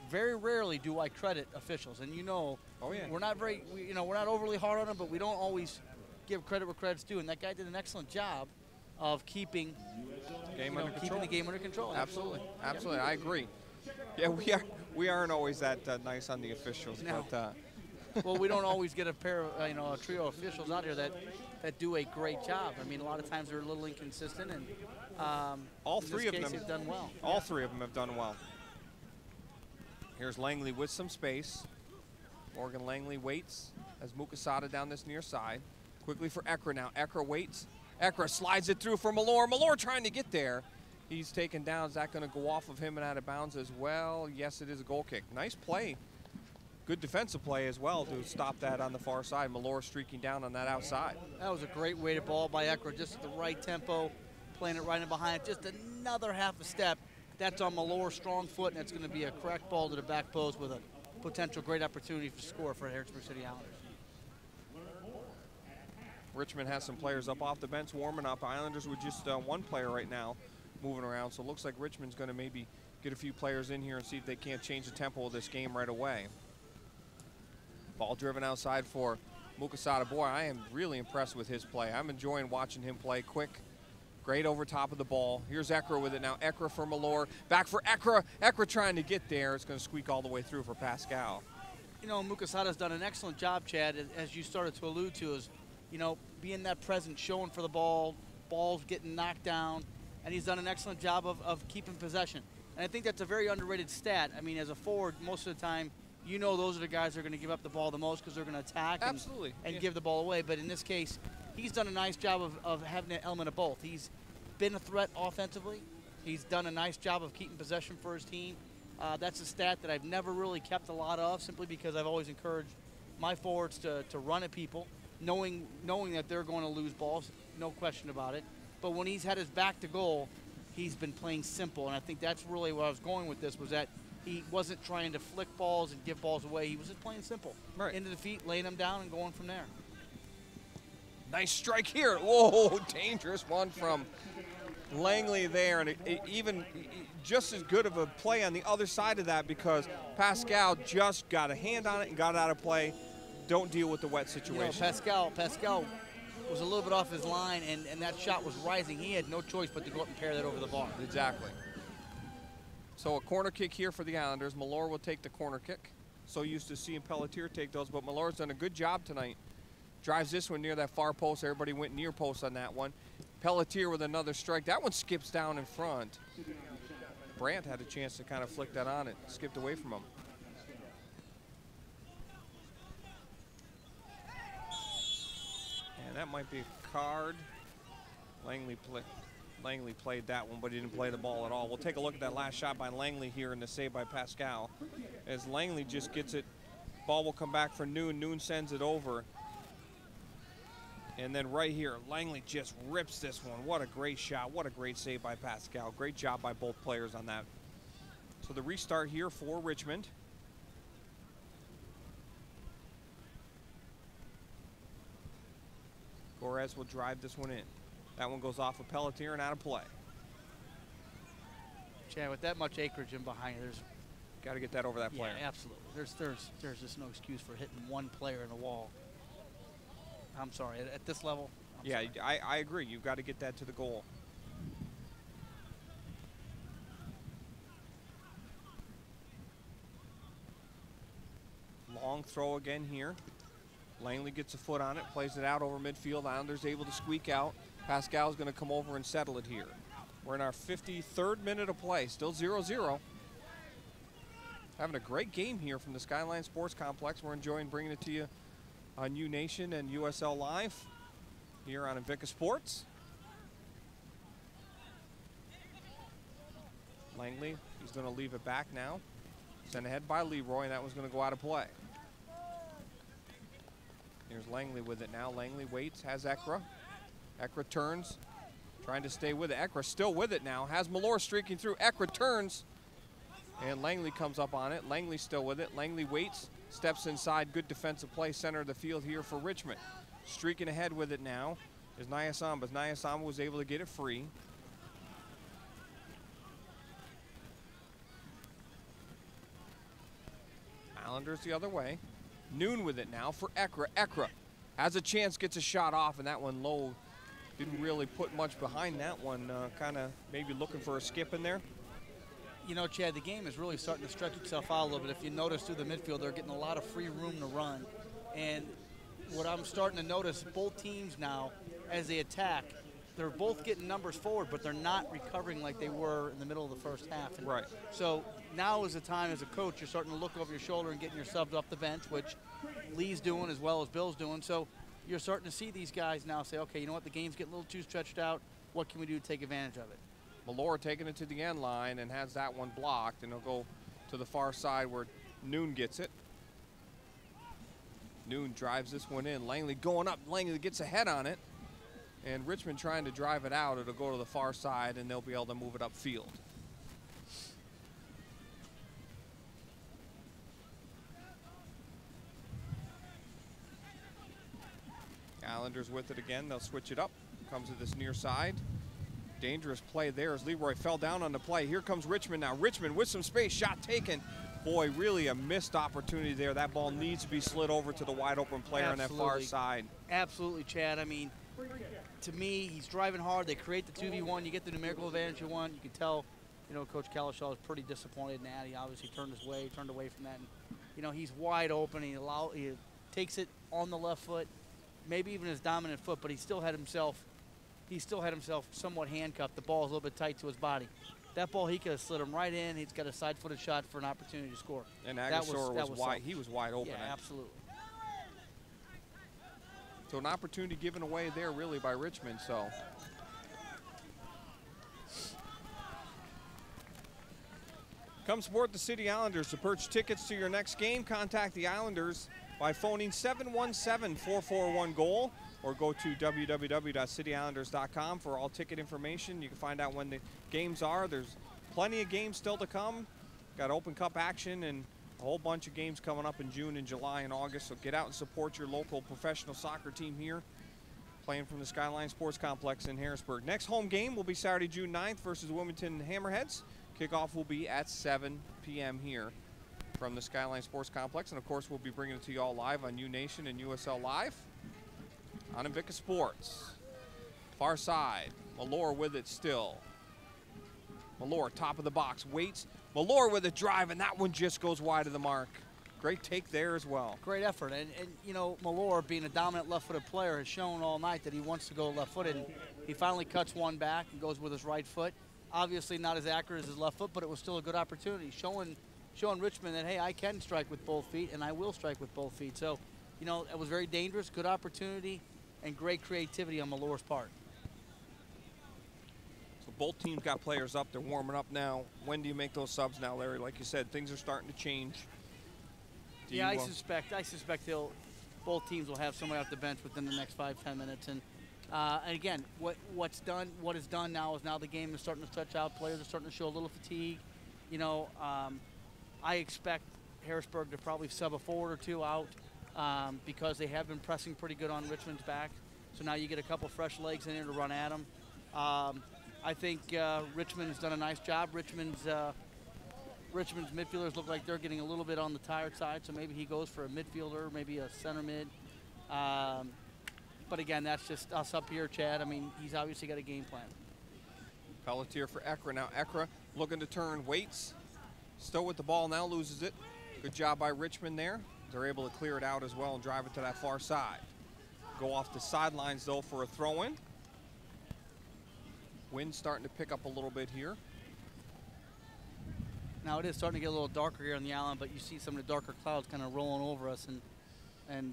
very rarely do I credit officials, and you know, we're not we're not overly hard on them, but we don't always give credit where credit's due. And that guy did an excellent job of keeping the game under control. Absolutely, absolutely, I agree. Yeah, we aren't always that nice on the officials, no. but well, we don't always get a pair of a trio of officials out here that do a great job. I mean, a lot of times they're a little inconsistent, and all 3 of them have done well. All 3 of them have done well. Here's Langley with some space. Morgan Langley waits as Mukasada down this near side. Quickly for Ekra now. Ekra waits. Ekra slides it through for Malor. Malor trying to get there. He's taken down. Is that going to go off of him and out of bounds as well? Yes, it is a goal kick. Nice play. Good defensive play as well to stop that on the far side. Malor streaking down on that outside. That was a great weighted ball by Ekra, just at the right tempo, playing it right in behind. Just another half a step. That's on Malor's strong foot, and it's going to be a correct ball to the back post with a potential great opportunity to score for Harrisburg City Islanders. Richmond has some players up off the bench warming up. Islanders with just 1 player right now moving around, so it looks like Richmond's going to maybe get a few players in here and see if they can't change the tempo of this game right away. Ball driven outside for Mukasada. Boy, I am really impressed with his play. I'm enjoying watching him play quick. Great over top of the ball. Here's Ekra with it now. Ekra for Malor. Back for Ekra. Ekra trying to get there. It's going to squeak all the way through for Pascal. You know, Mukasada's done an excellent job, Chad, as you started to allude to, is, you know, being that present, showing for the ball, balls getting knocked down, and he's done an excellent job of keeping possession. And I think that's a very underrated stat. I mean, as a forward, most of the time, you know those are the guys that are going to give up the ball the most because they're going to attack and give the ball away. But in this case, he's done a nice job of having an element of both. He's been a threat offensively. He's done a nice job of keeping possession for his team. That's a stat that I've never really kept a lot of, simply because I've always encouraged my forwards to run at people, knowing that they're going to lose balls, no question about it. But when he's had his back to goal, he's been playing simple. And I think that's really where I was going with this, was that he wasn't trying to flick balls and give balls away. He was just playing simple. Right. Into the feet, laying them down, and going from there. Nice strike here. Whoa, dangerous one from Langley there. And even just as good of a play on the other side of that, because Pascal just got a hand on it and got out of play. Don't deal with the wet situation. You know, Pascal was a little bit off his line, and that shot was rising. He had no choice but to go up and pair that over the bar. Exactly. So a corner kick here for the Islanders. Malor will take the corner kick. So used to seeing Pelletier take those, but Malor's done a good job tonight. Drives this one near that far post. Everybody went near post on that one. Pelletier with another strike. That one skips down in front. Brandt had a chance to kind of flick that on. It skipped away from him. And that might be a card. Langley played that one, but he didn't play the ball at all. We'll take a look at that last shot by Langley here and the save by Pascal. As Langley just gets it, ball will come back for Noon. Noon sends it over. And then right here, Langley just rips this one. What a great shot. What a great save by Pascal. Great job by both players on that. So the restart here for Richmond. Gorez will drive this one in. That one goes off of Pelletier and out of play. Chad, with that much acreage in behind you, there's got to get that over that player. Yeah, absolutely. There's just no excuse for hitting one player in the wall. I'm sorry, at this level. Yeah, I agree. You've got to get that to the goal. Long throw again here. Langley gets a foot on it, plays it out over midfield. Islanders able to squeak out. Pascal's going to come over and settle it here. We're in our 53rd minute of play, still 0-0. Having a great game here from the Skyline Sports Complex. We're enjoying bringing it to you on U Nation and USL Live here on Invicta Sports. Langley, he's going to leave it back now. Sent ahead by Leroy, and that was going to go out of play. Here's Langley with it now. Langley waits, has Ekra. Ekra turns, trying to stay with it. Ekra still with it now. Has Malor streaking through. Ekra turns, and Langley comes up on it. Langley still with it. Langley waits, steps inside. Good defensive play, center of the field here for Richmond. Streaking ahead with it now is Nyasamba. Nyasamba was able to get it free. Islanders the other way. Noon with it now for Ekra. Ekra has a chance, gets a shot off, and that one low. Didn't really put much behind that one. Kind of maybe looking for a skip in there. You know, Chad, the game is really starting to stretch itself out a little bit. If you notice through the midfield, they're getting a lot of free room to run. And what I'm starting to notice, both teams now, as they attack, they're both getting numbers forward, but they're not recovering like they were in the middle of the first half. And right. So now is the time as a coach, you're starting to look over your shoulder and getting your subs off the bench, which Lee's doing as well as Bill's doing. So you're starting to see these guys now say, okay, you know what, the game's getting a little too stretched out. What can we do to take advantage of it? Malor taking it to the end line and has that one blocked, and he'll go to the far side where Noon gets it. Noon drives this one in. Langley going up. Langley gets ahead on it. And Richmond trying to drive it out. It'll go to the far side, and they'll be able to move it upfield. Islanders with it again. They'll switch it up. Comes to this near side. Dangerous play there as Leroy fell down on the play. Here comes Richmond now. Richmond with some space. Shot taken. Boy, really a missed opportunity there. That ball needs to be slid over to the wide open player on that far side. Absolutely, Chad. I mean, to me, he's driving hard. They create the 2v1. You get the numerical advantage you want. You can tell, you know, Coach Kalishaw is pretty disappointed in that. He obviously turned away from that. And, you know, he's wide open. He takes it on the left foot, maybe even his dominant foot, but he still had himself somewhat handcuffed. The ball is a little bit tight to his body. That ball, he could have slid him right in. He's got a side-footed shot for an opportunity to score. And Agasor was wide. He was wide open. Yeah, absolutely. So an opportunity given away there, really, by Richmond. So come support the City Islanders. To purchase tickets to your next game, contact the Islanders by phoning 717-441-GOAL or go to www.cityislanders.com for all ticket information. You can find out when the games are. There's plenty of games still to come. Got Open Cup action and a whole bunch of games coming up in June and July and August. So get out and support your local professional soccer team here, playing from the Skyline Sports Complex in Harrisburg. Next home game will be Saturday, June 9th versus Wilmington Hammerheads. Kickoff will be at 7 p.m. here from the Skyline Sports Complex. And, of course, we'll be bringing it to you all live on U Nation and USL Live on Invicta Sports. Far side, Malor with it still. Malor, top of the box, waits. Malor with a drive, and that one just goes wide of the mark. Great take there as well. Great effort. And you know, Malor, being a dominant left-footed player, has shown all night that he wants to go left-footed. And he finally cuts one back and goes with his right foot. Obviously not as accurate as his left foot, but it was still a good opportunity, showing Richmond that, hey, I can strike with both feet, and I will strike with both feet. So, you know, it was very dangerous, good opportunity. and great creativity on Malore's part. So both teams got players up. They're warming up now. When do you make those subs now, Larry? Like you said, things are starting to change. Yeah, I suspect both teams will have somebody off the bench within the next 5-10 minutes. And again, what is done now is now the game is starting to stretch out. Players are starting to show a little fatigue. You know, I expect Harrisburg to probably sub a forward or two out because they have been pressing pretty good on Richmond's back. So now you get a couple fresh legs in there to run at them. I think Richmond has done a nice job. Richmond's midfielders look like they're getting a little bit on the tired side, so maybe he goes for a midfielder, maybe a center mid. But again, that's just us up here, Chad. I mean, he's obviously got a game plan. Pelletier for Ekra. Now Ekra looking to turn, waits. Still with the ball, now loses it. Good job by Richmond there. They're able to clear it out as well and drive it to that far side. Go off the sidelines, though, for a throw-in. Wind's starting to pick up a little bit here. Now it is starting to get a little darker here on the island, but you see some of the darker clouds kind of rolling over us, and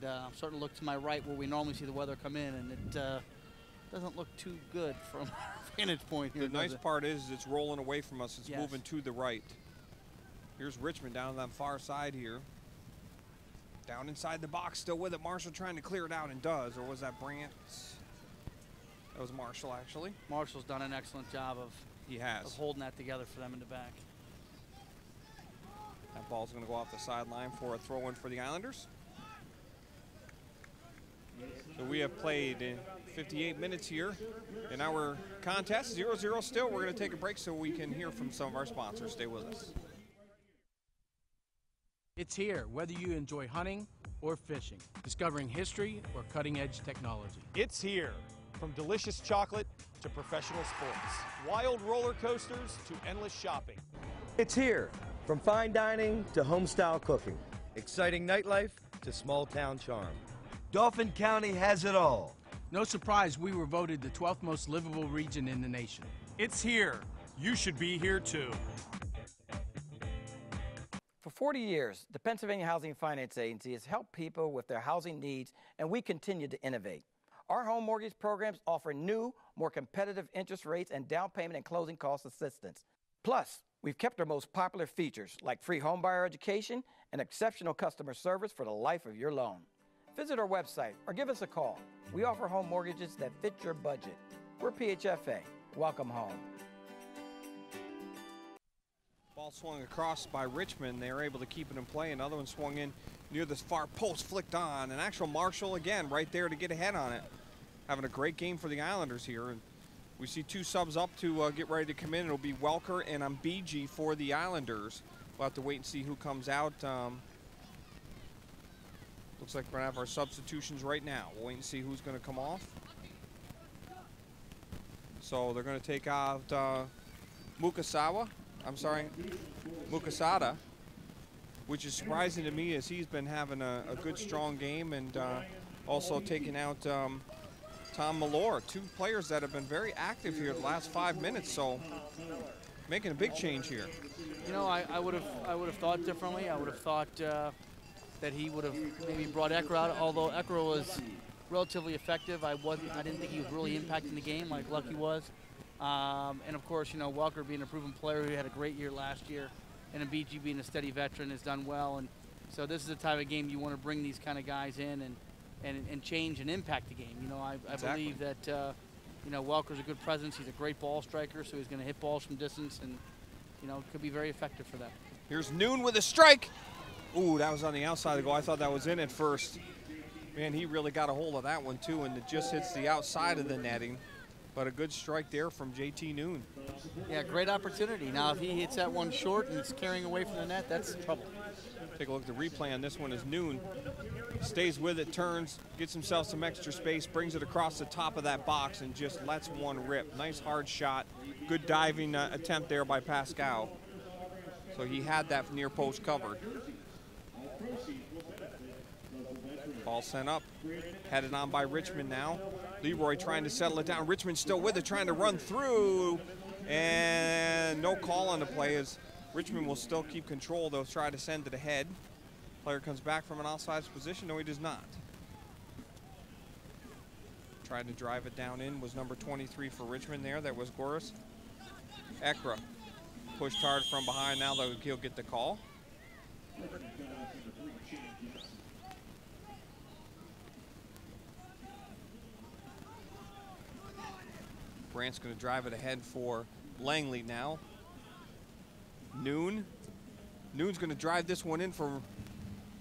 I'm starting to look to my right where we normally see the weather come in, and it doesn't look too good from our vantage point here. The nice part is it's rolling away from us. It's Yes. moving to the right. Here's Richmond down on that far side here. Down inside the box, still with it. Marshall trying to clear it out and does, or was that Brandt? That was Marshall, actually. Marshall's done an excellent job of holding that together for them in the back. That ball's going to go off the sideline for a throw-in for the Islanders. So we have played 58 minutes here in our contest. 0-0 still. We're going to take a break so we can hear from some of our sponsors. Stay with us. It's here, whether you enjoy hunting or fishing, discovering history or cutting-edge technology. It's here. From delicious chocolate to professional sports, wild roller coasters to endless shopping. It's here. From fine dining to home-style cooking, exciting nightlife to small-town charm. Dauphin County has it all. No surprise we were voted the 12th most livable region in the nation. It's here. You should be here too. For 40 years, the Pennsylvania Housing Finance Agency has helped people with their housing needs, and we continue to innovate. Our home mortgage programs offer new, more competitive interest rates and down payment and closing cost assistance. Plus, we've kept our most popular features like free homebuyer education and exceptional customer service for the life of your loan. Visit our website or give us a call. We offer home mortgages that fit your budget. We're PHFA. Welcome home. Ball swung across by Richmond. They were able to keep it in play. Another one swung in near this far post, flicked on. An actual Marshall again right there to get ahead on it. Having a great game for the Islanders here. And we see two subs up to get ready to come in. It'll be Welker and Mbiji for the Islanders. We'll have to wait and see who comes out. Looks like we're going to have our substitutions right now. We'll wait and see who's going to come off. So they're going to take out Mukasada, which is surprising to me as he's been having a good, strong game, and also taking out Tom Malore, two players that have been very active here the last 5 minutes, so making a big change here. You know, I would have thought differently. I would have thought that he would have maybe brought Ekra out, although Ekra was relatively effective. I didn't think he was really impacting the game like Lucky was. And of course, you know, Welker being a proven player who had a great year last year, and Mbiji being a steady veteran has done well. And so this is the type of game you want to bring these kind of guys in and change and impact the game. You know, I Exactly. believe that, you know, Welker's a good presence. He's a great ball striker, so he's going to hit balls from distance and, you know, could be very effective for them. Here's Noon with a strike. Ooh, that was on the outside of the goal. I thought that was in at first. Man, he really got a hold of that one, too, and it just hits the outside of the netting. But a good strike there from JT Noon. Yeah, great opportunity. Now, if he hits that one short and it's carrying away from the net, that's trouble. Take a look at the replay on this one as Noon stays with it, turns, gets himself some extra space, brings it across the top of that box, and just lets one rip. Nice hard shot. Good diving attempt there by Pascal. So he had that near post covered. Ball sent up, headed on by Richmond now. Leroy trying to settle it down. Richmond still with it, trying to run through, and no call on the play as Richmond will still keep control. They'll try to send it ahead. Player comes back from an offsides position. No, he does not. Tried to drive it down in, was number 23 for Richmond there. That was Goris. Ekra pushed hard from behind. Now he'll get the call. Brandt's going to drive it ahead for Langley now. Noon's going to drive this one in for, I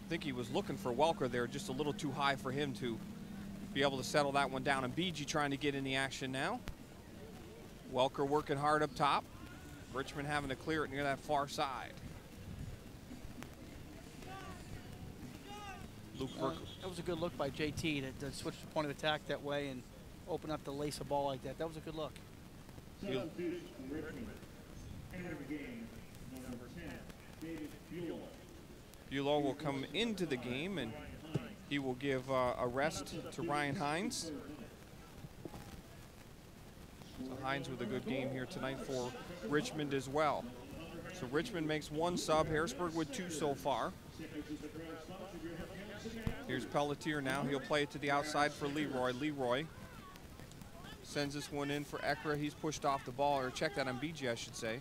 think he was looking for Welker there, just a little too high for him to be able to settle that one down. And BG trying to get in the action now. Welker working hard up top. Richmond having to clear it near that far side. Luke that was a good look by JT to switch the point of attack that way and open up the lace of ball like that. That was a good look. Bulow will come into the game, and he will give a rest to Ryan Hines. So Hines with a good game here tonight for Richmond as well. So Richmond makes one sub, Harrisburg with 2 so far. Here's Pelletier now. He'll play it to the outside for Leroy. Leroy sends this one in for Ekra. He's pushed off the ball, or check that on BG, I should say.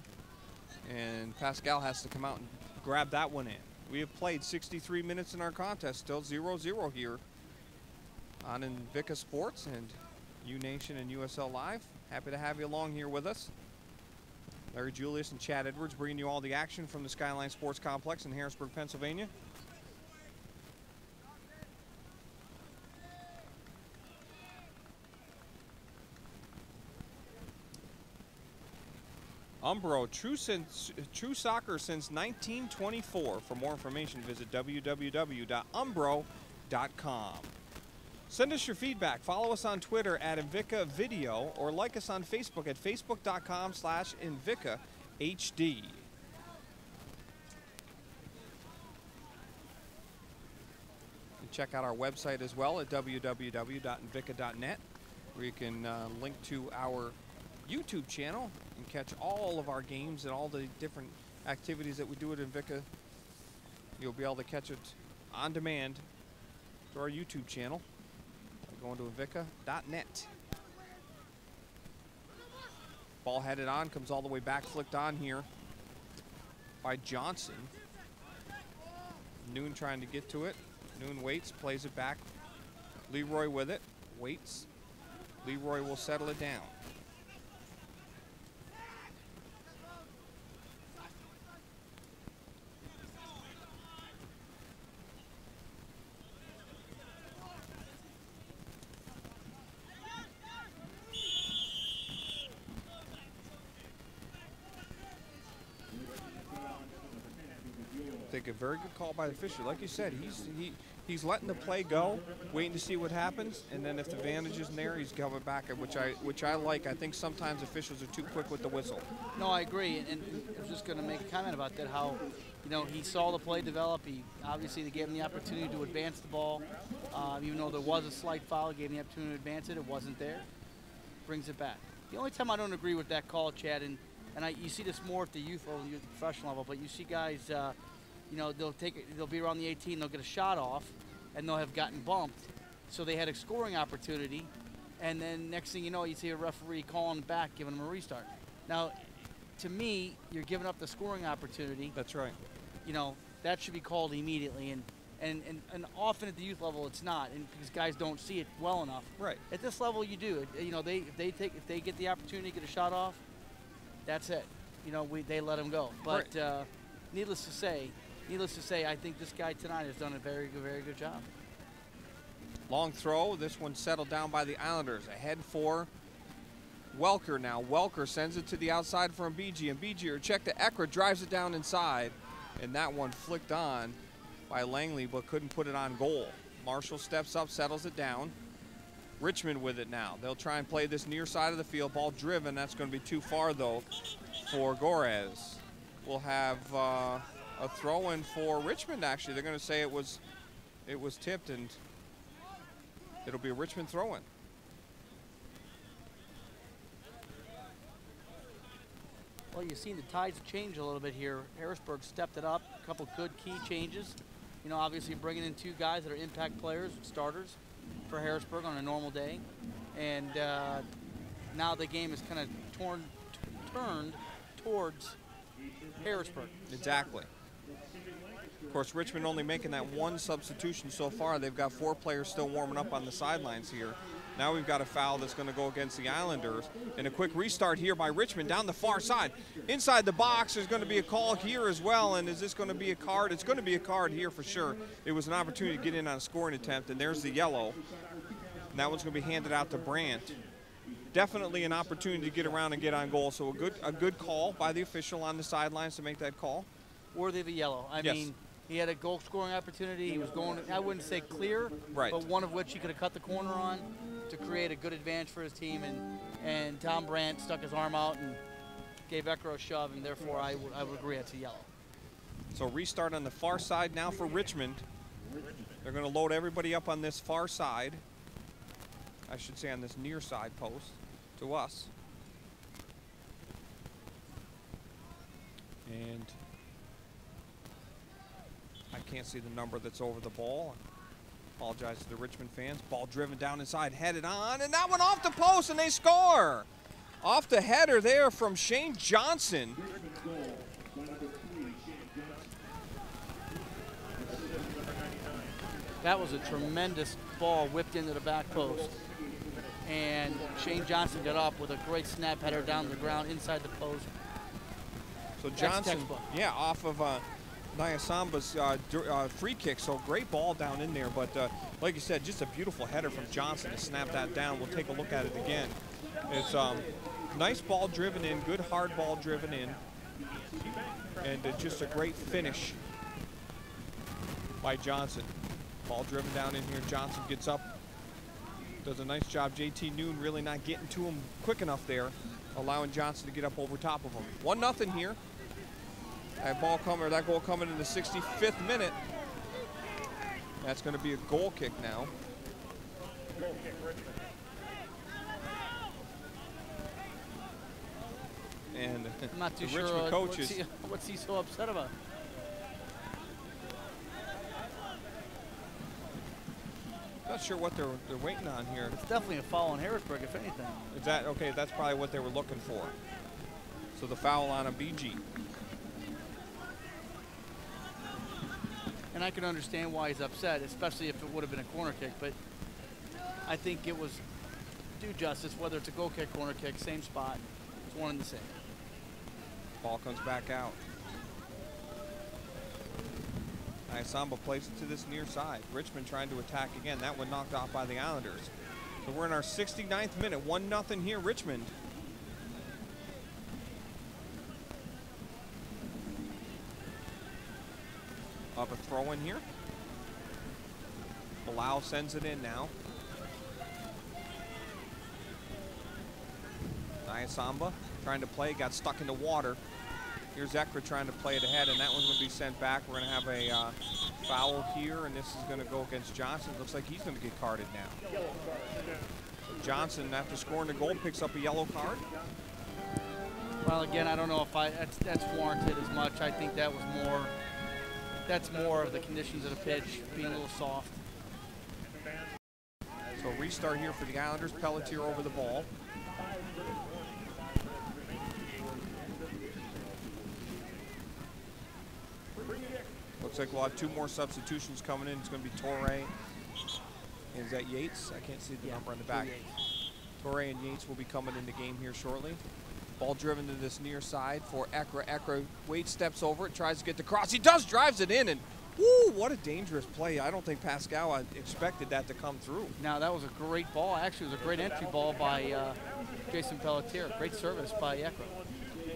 And Pascal has to come out and grab that one in. We have played 63 minutes in our contest, still 0-0 here on Invicta Sports and U-Nation and USL Live. Happy to have you along here with us. Larry Julius and Chad Edwards bringing you all the action from the Skyline Sports Complex in Harrisburg, Pennsylvania. Umbro, true soccer since 1924. For more information, visit www.umbro.com. Send us your feedback. Follow us on Twitter at Invicta Video or like us on Facebook at facebook.com/InvictaHD. Check out our website as well at www.invicta.net, where you can link to our YouTube channel and catch all of our games and all the different activities that we do at Invicta. You'll be able to catch it on demand to our YouTube channel by going to invicta.net. Ball headed on, comes all the way back, flicked on here by Johnson. Noon trying to get to it. Noon waits, plays it back. Leroy with it, waits. Leroy will settle it down. I think a very good call by the official. Like you said, he's letting the play go, waiting to see what happens, and then if the advantage isn't there, he's coming back, which I like. I think sometimes officials are too quick with the whistle. No, I agree, and I was just going to make a comment about that. How, he saw the play develop. He obviously they gave him the opportunity to advance the ball, even though there was a slight foul. Gave him the opportunity to advance it. It wasn't there. Brings it back. The only time I don't agree with that call, Chad, and you see this more at the youth level, the professional level, but you see guys. They'll be around the 18, they'll get a shot off, and they'll have gotten bumped. So they had a scoring opportunity, and then next thing you know, you see a referee calling back, giving them a restart. Now, to me, you're giving up the scoring opportunity. That's right. That should be called immediately, and often at the youth level it's not, and because guys don't see it well enough. Right. At this level, you do. If they get the opportunity to get a shot off, that's it. They let them go. But right. Needless to say, I think this guy tonight has done a very good job. Long throw. This one settled down by the Islanders. Ahead for Welker now. Welker sends it to the outside from BG, and BG, or check to Ekra, drives it down inside, and that one flicked on by Langley, but couldn't put it on goal. Marshall steps up, settles it down. Richmond with it now. They'll try and play this near side of the field. Ball driven. That's going to be too far, though, for Gorez. We'll have a throw-in for Richmond, actually. They're going to say it was tipped, and it'll be a Richmond throw-in. Well, you've seen the tides change a little bit here. Harrisburg stepped it up, a couple good key changes. Obviously bringing in 2 guys that are impact players, starters for Harrisburg on a normal day. and now the game is kind of turned towards Harrisburg. Exactly. Of course, Richmond only making that one substitution so far. They've got 4 players still warming up on the sidelines here. Now we've got a foul that's going to go against the Islanders. And a quick restart here by Richmond down the far side. Inside the box, there's going to be a call here as well. And is this going to be a card? It's going to be a card here for sure. It was an opportunity to get in on a scoring attempt, and there's the yellow. And that one's going to be handed out to Brandt. Definitely an opportunity to get around and get on goal. So a good call by the official on the sidelines to make that call. Worthy of a yellow. I mean, he had a goal scoring opportunity. He was going, I wouldn't say clear, right, but one of which he could have cut the corner on to create a good advantage for his team. And Tom Brandt stuck his arm out and gave Eckler a shove, and therefore I would agree it's a yellow. So restart on the far side now for Richmond. They're going to load everybody up on this far side. I should say on this near side post to us. And I can't see the number that's over the ball. Apologize to the Richmond fans. Ball driven down inside, headed on, and that one off the post, and they score. Off the header there from Shane Johnson. That was a tremendous ball whipped into the back post. And Shane Johnson got up with a great snap header down the ground inside the post. So Johnson, yeah, off of Nyasamba's free kick, so great ball down in there. But like you said, just a beautiful header from Johnson to snap that down. We'll take a look at it again. It's nice ball driven in, good hard ball driven in, and just a great finish by Johnson. Ball driven down in here. Johnson gets up, does a nice job. JT Noon really not getting to him quick enough there, allowing Johnson to get up over top of him. 1-0 here. That goal coming in the 65th minute. That's going to be a goal kick now. And I'm not too the sure Richmond coaches. What's he so upset about? Not sure what they're waiting on here. It's definitely a foul on Harrisburg, if anything. Is that okay? That's probably what they were looking for. So the foul on a BG. And I can understand why he's upset, especially if it would have been a corner kick. But I think it was due justice, whether it's a goal kick, corner kick, same spot. It's one and the same. Ball comes back out. Samba plays it to this near side. Richmond trying to attack again. That one knocked off by the Islanders. So we're in our 69th minute. 1-0 here, Richmond. Up a throw in here. Bilal sends it in now. Samba trying to play, got stuck in the water. Here's Eckler trying to play it ahead, and that one's going to be sent back. We're going to have a foul here, and this is going to go against Johnson. Looks like he's going to get carded now. Johnson, after scoring the goal, picks up a yellow card. Well, again, I don't know if that's warranted as much. I think that was that's more of the conditions of the pitch being a little soft. So restart here for the Islanders. Pelletier over the ball. Looks like we'll have 2 more substitutions coming in. It's going to be Torre. Is that Yates? I can't see the number on the back. Torre and Yates will be coming in the game here shortly. Ball driven to this near side for Eckler. Eckler, Wade steps over it, tries to get the cross. He does, drives it in, and woo, what a dangerous play. I don't think Pascal expected that to come through. Now, that was a great ball. Actually, it was a great entry ball by Jason Pelletier. Great service by Eckler.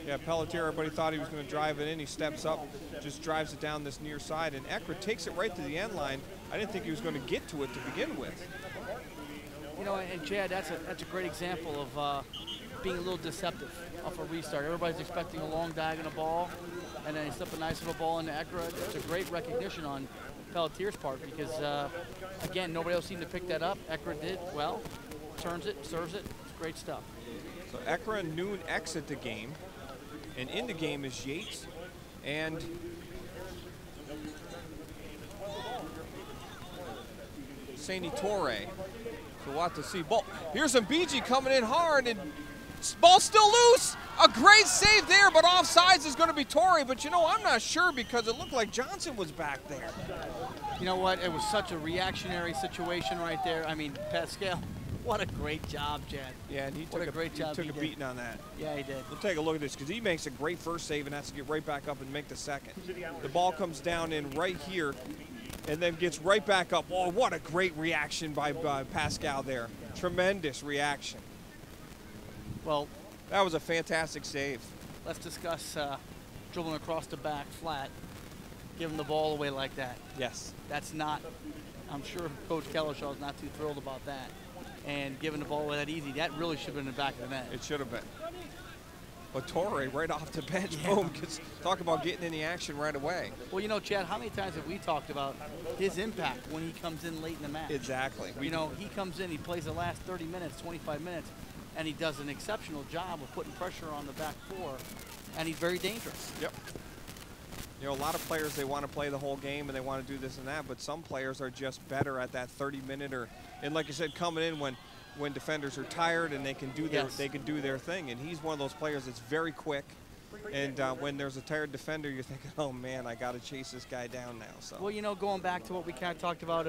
Yeah, Pelletier, everybody thought he was going to drive it in. He steps up, just drives it down this near side, and Eckler takes it right to the end line. I didn't think he was going to get to it to begin with. You know, and Chad, that's a great example of being a little deceptive off a restart. Everybody's expecting a long diagonal ball, and then he slipped a nice little ball into Eckler. It's a great recognition on Pelletier's part because, again, nobody else seemed to pick that up. Eckler did well, turns it, serves it. It's great stuff. So Eckler and Noon exit the game. And in the game is Yates and Saini Torre. So we'll have to see. Ball. Here's Mbiji coming in hard, and ball's still loose. A great save there, but offsides is going to be Torrey. But you know, I'm not sure because it looked like Johnson was back there. You know what? It was such a reactionary situation right there. I mean, Pascal, what a great job, Chad. Yeah, and he took a beating on that. Yeah, he did. We'll take a look at this because he makes a great first save and has to get right back up and make the second. The ball comes down in right here and then gets right back up. Oh, what a great reaction by Pascal there. Tremendous reaction. Well, that was a fantastic save. Let's discuss dribbling across the back flat, giving the ball away like that. Yes. That's not, I'm sure Coach Kellershaw's not too thrilled about that. And giving the ball away that easy, that really should have been in the back of the net. It should have been. But Torrey right off the bench, boom, talk about getting in the action right away. Well, you know, Chad, how many times have we talked about his impact when he comes in late in the match? Exactly. You know, he comes in, he plays the last 30 minutes, 25 minutes, and he does an exceptional job of putting pressure on the back four, and he's very dangerous. Yep. You know, a lot of players, they want to play the whole game and they want to do this and that, but some players are just better at that 30-minute and like you said, coming in when defenders are tired and they can do their thing. And he's one of those players that's very quick. And when there's a tired defender, you're thinking, oh man, I got to chase this guy down now. So. Well, you know, going back to what we kind of talked about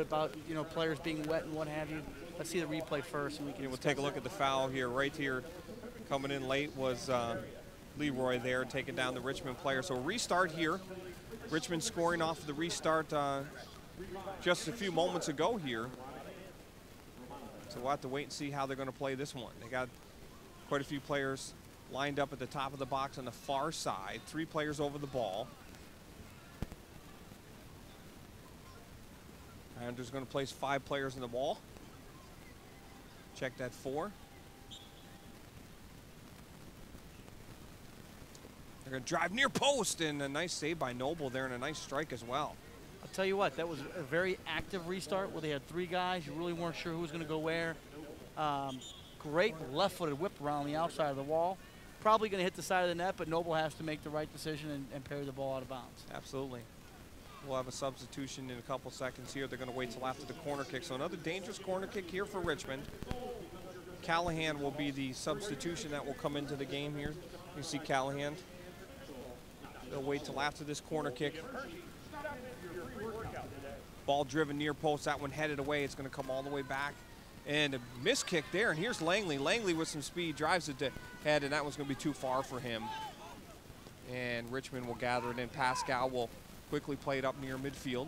you know, players being wet and what have you. Let's see the replay first, and we can. We'll take a look at the foul here. Right here, coming in late was Leroy there, taking down the Richmond player. So restart here. Richmond scoring off of the restart just a few moments ago here. So we'll have to wait and see how they're going to play this one. They got quite a few players lined up at the top of the box on the far side. 3 players over the ball. Islanders going to place 5 players in the ball. Check that 4. They're going to drive near post, and a nice save by Noble there, and a nice strike as well. I'll tell you what, that was a very active restart where they had 3 guys. You really weren't sure who was going to go where. Great left-footed whip around the outside of the wall. Probably going to hit the side of the net, but Noble has to make the right decision and parry the ball out of bounds. Absolutely. We'll have a substitution in a couple seconds here. They're going to wait till after the corner kick. So another dangerous corner kick here for Richmond. Callahan will be the substitution that will come into the game here. You see Callahan. They'll wait till after this corner kick. Ball driven near post. That one headed away. It's going to come all the way back. And a missed kick there. And here's Langley. Langley with some speed drives it to head, and that one's going to be too far for him. And Richmond will gather it in. Pascal will quickly play it up near midfield.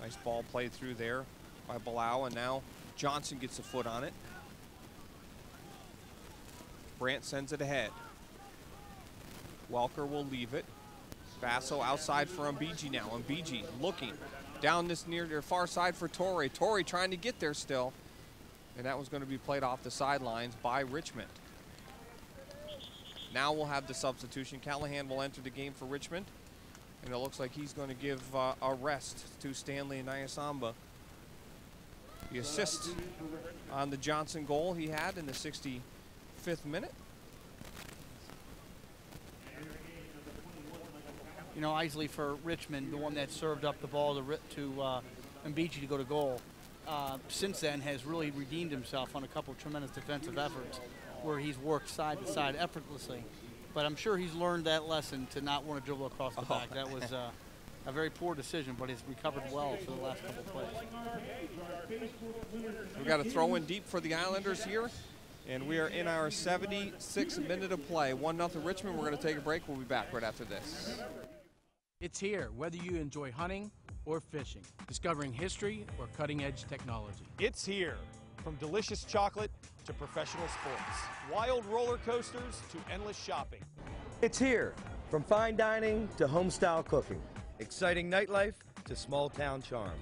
Nice ball played through there by Bilal, and now Johnson gets a foot on it. Brandt sends it ahead. Welker will leave it. Basso outside for Mbiji now. Mbiji looking down this near their far side for Torrey. Torrey trying to get there still. And that was going to be played off the sidelines by Richmond. Now we'll have the substitution. Callahan will enter the game for Richmond. And it looks like he's going to give a rest to Stanley Nyasamba. The assist on the Johnson goal he had in the 65th minute. You know, Isley for Richmond, the one that served up the ball to Mbiji to go to goal, since then has really redeemed himself on a couple of tremendous defensive efforts where he's worked side to side effortlessly. But I'm sure he's learned that lesson to not want to dribble across the back. That was a very poor decision, but he's recovered well for the last couple of plays. We've got a throw in deep for the Islanders here. And we are in our 76th minute of play. 1-0 Richmond. We're going to take a break. We'll be back right after this. It's here, whether you enjoy hunting or fishing, discovering history or cutting-edge technology. It's here. From delicious chocolate to professional sports. Wild roller coasters to endless shopping. It's here. From fine dining to home-style cooking. Exciting nightlife to small-town charm.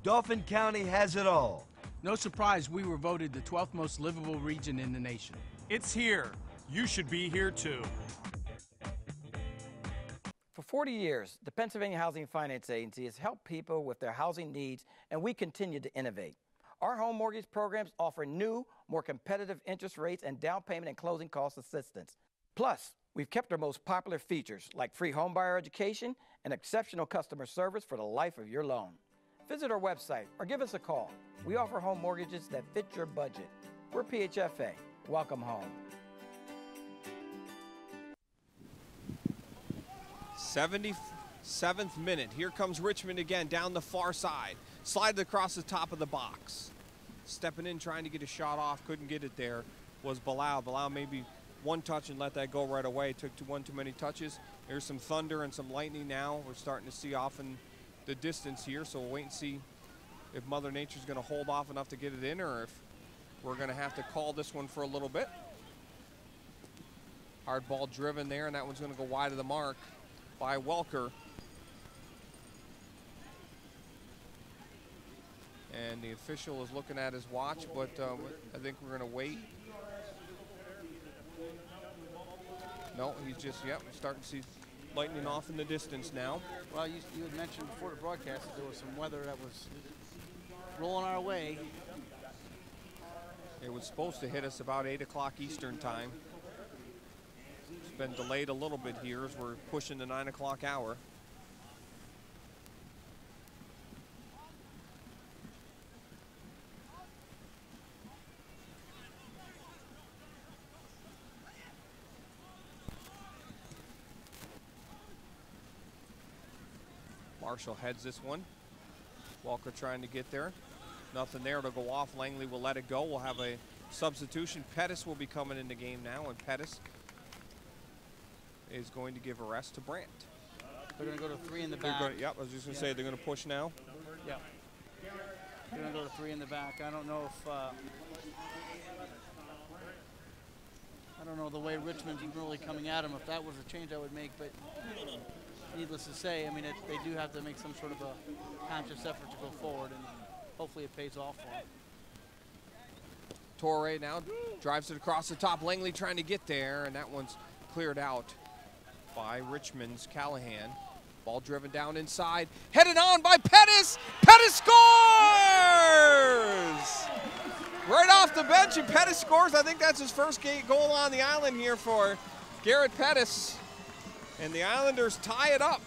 Dauphin County has it all. No surprise we were voted the 12th most livable region in the nation. It's here. You should be here too. For 40 years, the Pennsylvania Housing Finance Agency has helped people with their housing needs, and we continue to innovate. Our home mortgage programs offer new, more competitive interest rates and down payment and closing cost assistance. Plus, We've kept our most popular features like free homebuyer education and exceptional customer service for the life of your loan. Visit our website or give us a call. We offer home mortgages that fit your budget. We're PHFA. Welcome home. 77th minute. Here comes Richmond again down the far side. Slided across the top of the box. Stepping in, trying to get a shot off. Couldn't get it there. Was Bilal. Bilal maybe one touch and let that go right away. Took one too many touches. There's some thunder and some lightning now. We're starting to see off in the distance here, so we'll wait and see if Mother Nature's going to hold off enough to get it in or if we're going to have to call this one for a little bit. Hard ball driven there, and that one's going to go wide of the mark by Welker. And the official is looking at his watch, but I think we're going to wait. No, he's just, we're starting to see lightning off in the distance now. Well, you had mentioned before the broadcast that there was some weather that was rolling our way. It was supposed to hit us about 8 o'clock Eastern time. It's been delayed a little bit here as we're pushing the 9 o'clock hour. Marshall heads this one. Walker trying to get there. Nothing there to go off. Langley will let it go. We'll have a substitution. Pettis will be coming in the game now, and Pettis is going to give a rest to Brandt. They're going to go to 3 in the back. Yep, I was just going to say they're going to push now. Yeah. They're going to go to 3 in the back. I don't know if I don't know the way Richmond's really coming at him. If that was a change I would make, but needless to say, I mean, they do have to make some sort of a conscious effort to go forward, and hopefully it pays off for them. Torre now drives it across the top. Langley trying to get there, and that one's cleared out by Richmond's Callahan. Ball driven down inside. Headed on by Pettis. Pettis scores! Right off the bench, and Pettis scores. I think that's his first goal on the island here for Garrett Pettis. And the Islanders tie it up.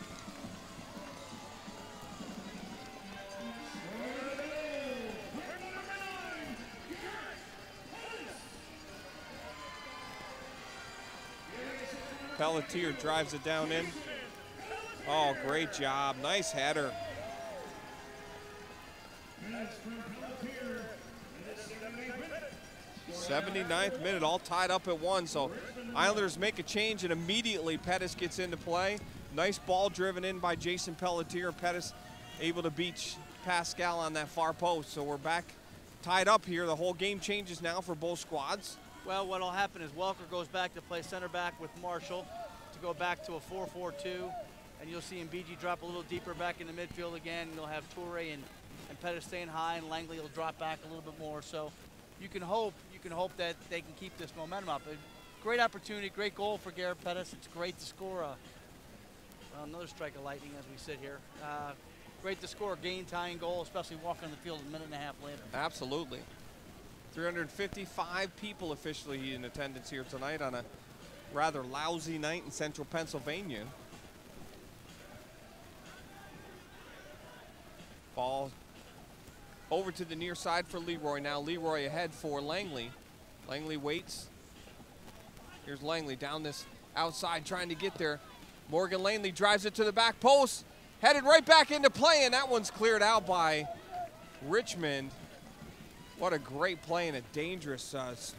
Pelletier drives it down in. Oh, great job. Nice header. 79th minute, all tied up at 1. So Islanders make a change, and immediately Pettis gets into play. Nice ball driven in by Jason Pelletier. Pettis able to beat Pascal on that far post. So we're back tied up here. The whole game changes now for both squads. Well, what will happen is Welker goes back to play center back with Marshall to go back to a 4-4-2. And you'll see Mbiji drop a little deeper back into midfield again. You'll have Torre and Pettis staying high, and Langley will drop back a little bit more. So you can hope that they can keep this momentum up. A great opportunity, great goal for Garrett Pettis. It's great to score another strike of lightning as we sit here. Great to score a game-tying goal, especially walking on the field a minute and a half later. Absolutely. 355 people officially in attendance here tonight on a rather lousy night in central Pennsylvania. Ball over to the near side for Leroy now. Leroy ahead for Langley. Langley waits. Here's Langley down this outside trying to get there. Morgan Langley drives it to the back post. Headed right back into play, and that one's cleared out by Richmond. What a great play, and a dangerous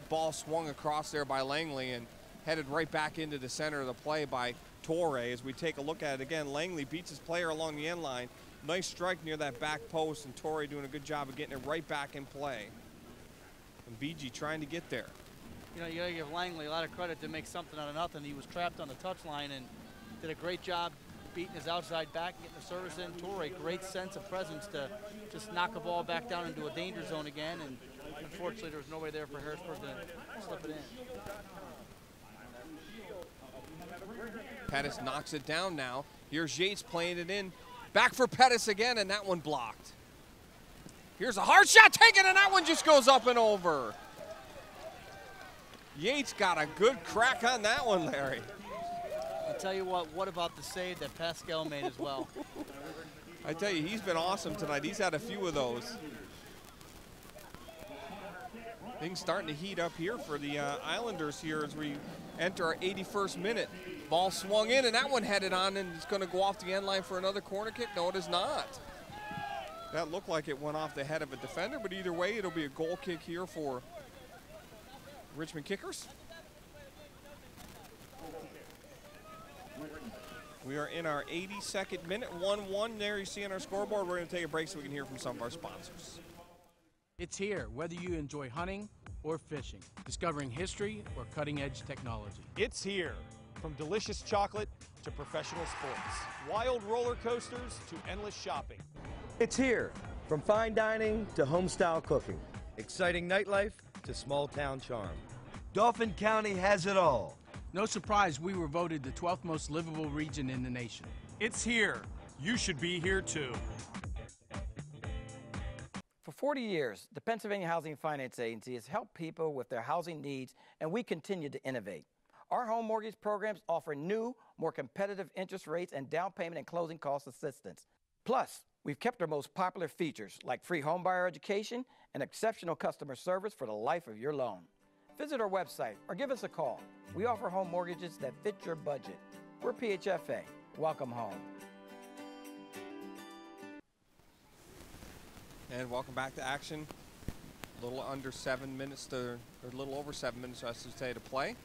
ball swung across there by Langley and headed right back into the center of the play by Torre. As we take a look at it again, Langley beats his player along the end line. Nice strike near that back post, and Torre doing a good job of getting it right back in play. And BG trying to get there. You know, you gotta give Langley a lot of credit to make something out of nothing. He was trapped on the touchline and did a great job beating his outside back, getting the service in. Torre, great sense of presence to just knock a ball back down into a danger zone again, and unfortunately there was nobody there for Harrisburg to slip it in. Pettis knocks it down now. Here's Yates playing it in. Back for Pettis again, and that one blocked. Here's a hard shot taken, and that one just goes up and over. Yates got a good crack on that one, Larry. I'll tell you what about the save that Pascal made as well? I tell you, he's been awesome tonight. He's had a few of those. Things starting to heat up here for the Islanders here as we enter our 81st minute. Ball swung in, and that one headed on, and it's going to go off the end line for another corner kick. No, it is not. That looked like it went off the head of a defender, but either way, it'll be a goal kick here for Richmond Kickers. We are in our 82nd minute, 1-1 there you see on our scoreboard. We're going to take a break so we can hear from some of our sponsors. It's here, whether you enjoy hunting or fishing, discovering history or cutting-edge technology. It's here. From delicious chocolate to professional sports, wild roller coasters to endless shopping. It's here. From fine dining to home-style cooking. Exciting nightlife to small-town charm. Dauphin County has it all. No surprise we were voted the 12th most livable region in the nation. It's here. You should be here too. For 40 years, the Pennsylvania Housing Finance Agency has helped people with their housing needs, and we continue to innovate. Our home mortgage programs offer new, more competitive interest rates and down payment and closing cost assistance. Plus, we've kept our most popular features like free homebuyer education and exceptional customer service for the life of your loan. Visit our website or give us a call. We offer home mortgages that fit your budget. We're PHFA. Welcome home. And welcome back to action. A little under 7 minutes to, or a little over 7 minutes, I should say, to play.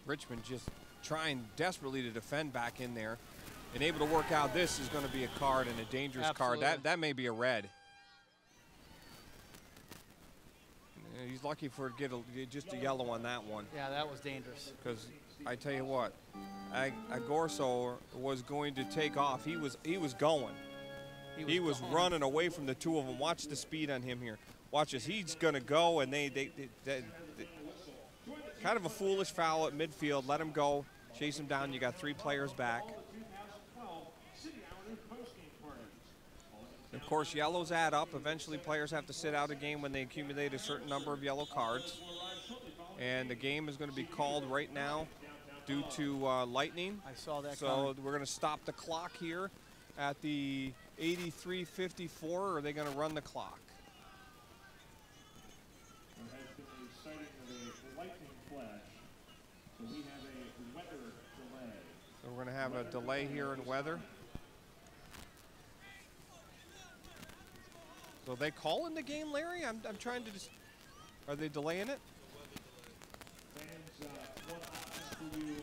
Richmond just trying desperately to defend back in there, and able to work out. This is going to be a card, and a dangerous card. That may be a red. He's lucky for just a yellow on that one. Yeah, that was dangerous. Because I tell you what, Agorso was going to take off. He was going. He was running away from the two of them. Watch the speed on him here. Watch this. He's going to go, and they kind of a foolish foul at midfield. Let him go. Chase him down. You got 3 players back. Of course, yellows add up. Eventually, players have to sit out a game when they accumulate a certain number of yellow cards. And the game is going to be called right now due to lightning. I saw that So we're going to stop the clock here at the 83:54. Or are they going to run the clock? There has been a sighting of a lightning flash, so we have a weather delay. So we're going to have a delay here in weather. So they call in the game, Larry? I'm trying to just. Are they delaying it? Fans, one option for you.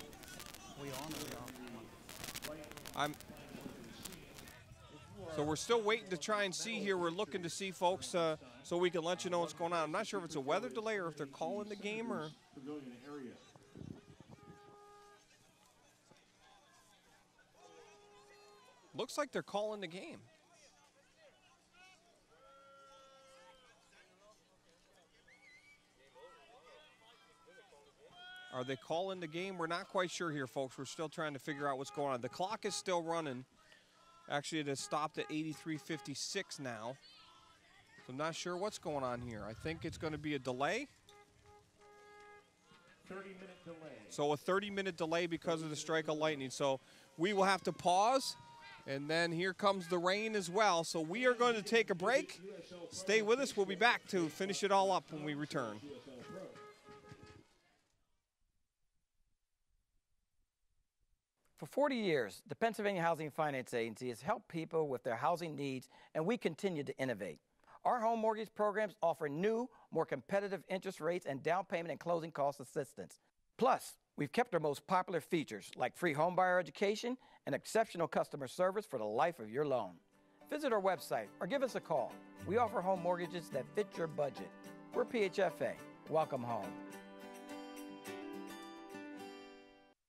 We on. So we're still waiting to try and see here. We're looking to see, folks, so we can let you know what's going on. I'm not sure if it's a weather delay or if they're calling the game or. Pavilion area. Looks like they're calling the game. Are they calling the game? We're not quite sure here, folks. We're still trying to figure out what's going on. The clock is still running. Actually, it has stopped at 83:56 now. So I'm not sure what's going on here. I think it's going to be a delay. 30-minute delay. So a 30-minute delay because of the strike of lightning. So we will have to pause. And then here comes the rain as well. So we are going to take a break. Stay with us. We'll be back to finish it all up when we return. For 40 years, the Pennsylvania Housing Finance Agency has helped people with their housing needs, and we continue to innovate. Our home mortgage programs offer new, more competitive interest rates and down payment and closing cost assistance. Plus, we've kept our most popular features like free homebuyer education and exceptional customer service for the life of your loan. Visit our website or give us a call. We offer home mortgages that fit your budget. We're PHFA. Welcome home.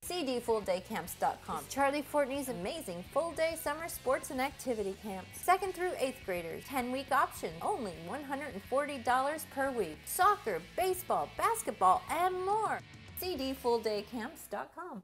CDFullDayCamps.com. Charlie Fortney's amazing full-day summer sports and activity camps. 2nd through 8th graders. 10-week option. Only $140 per week. Soccer, baseball, basketball, and more. CDFullDayCamps.com.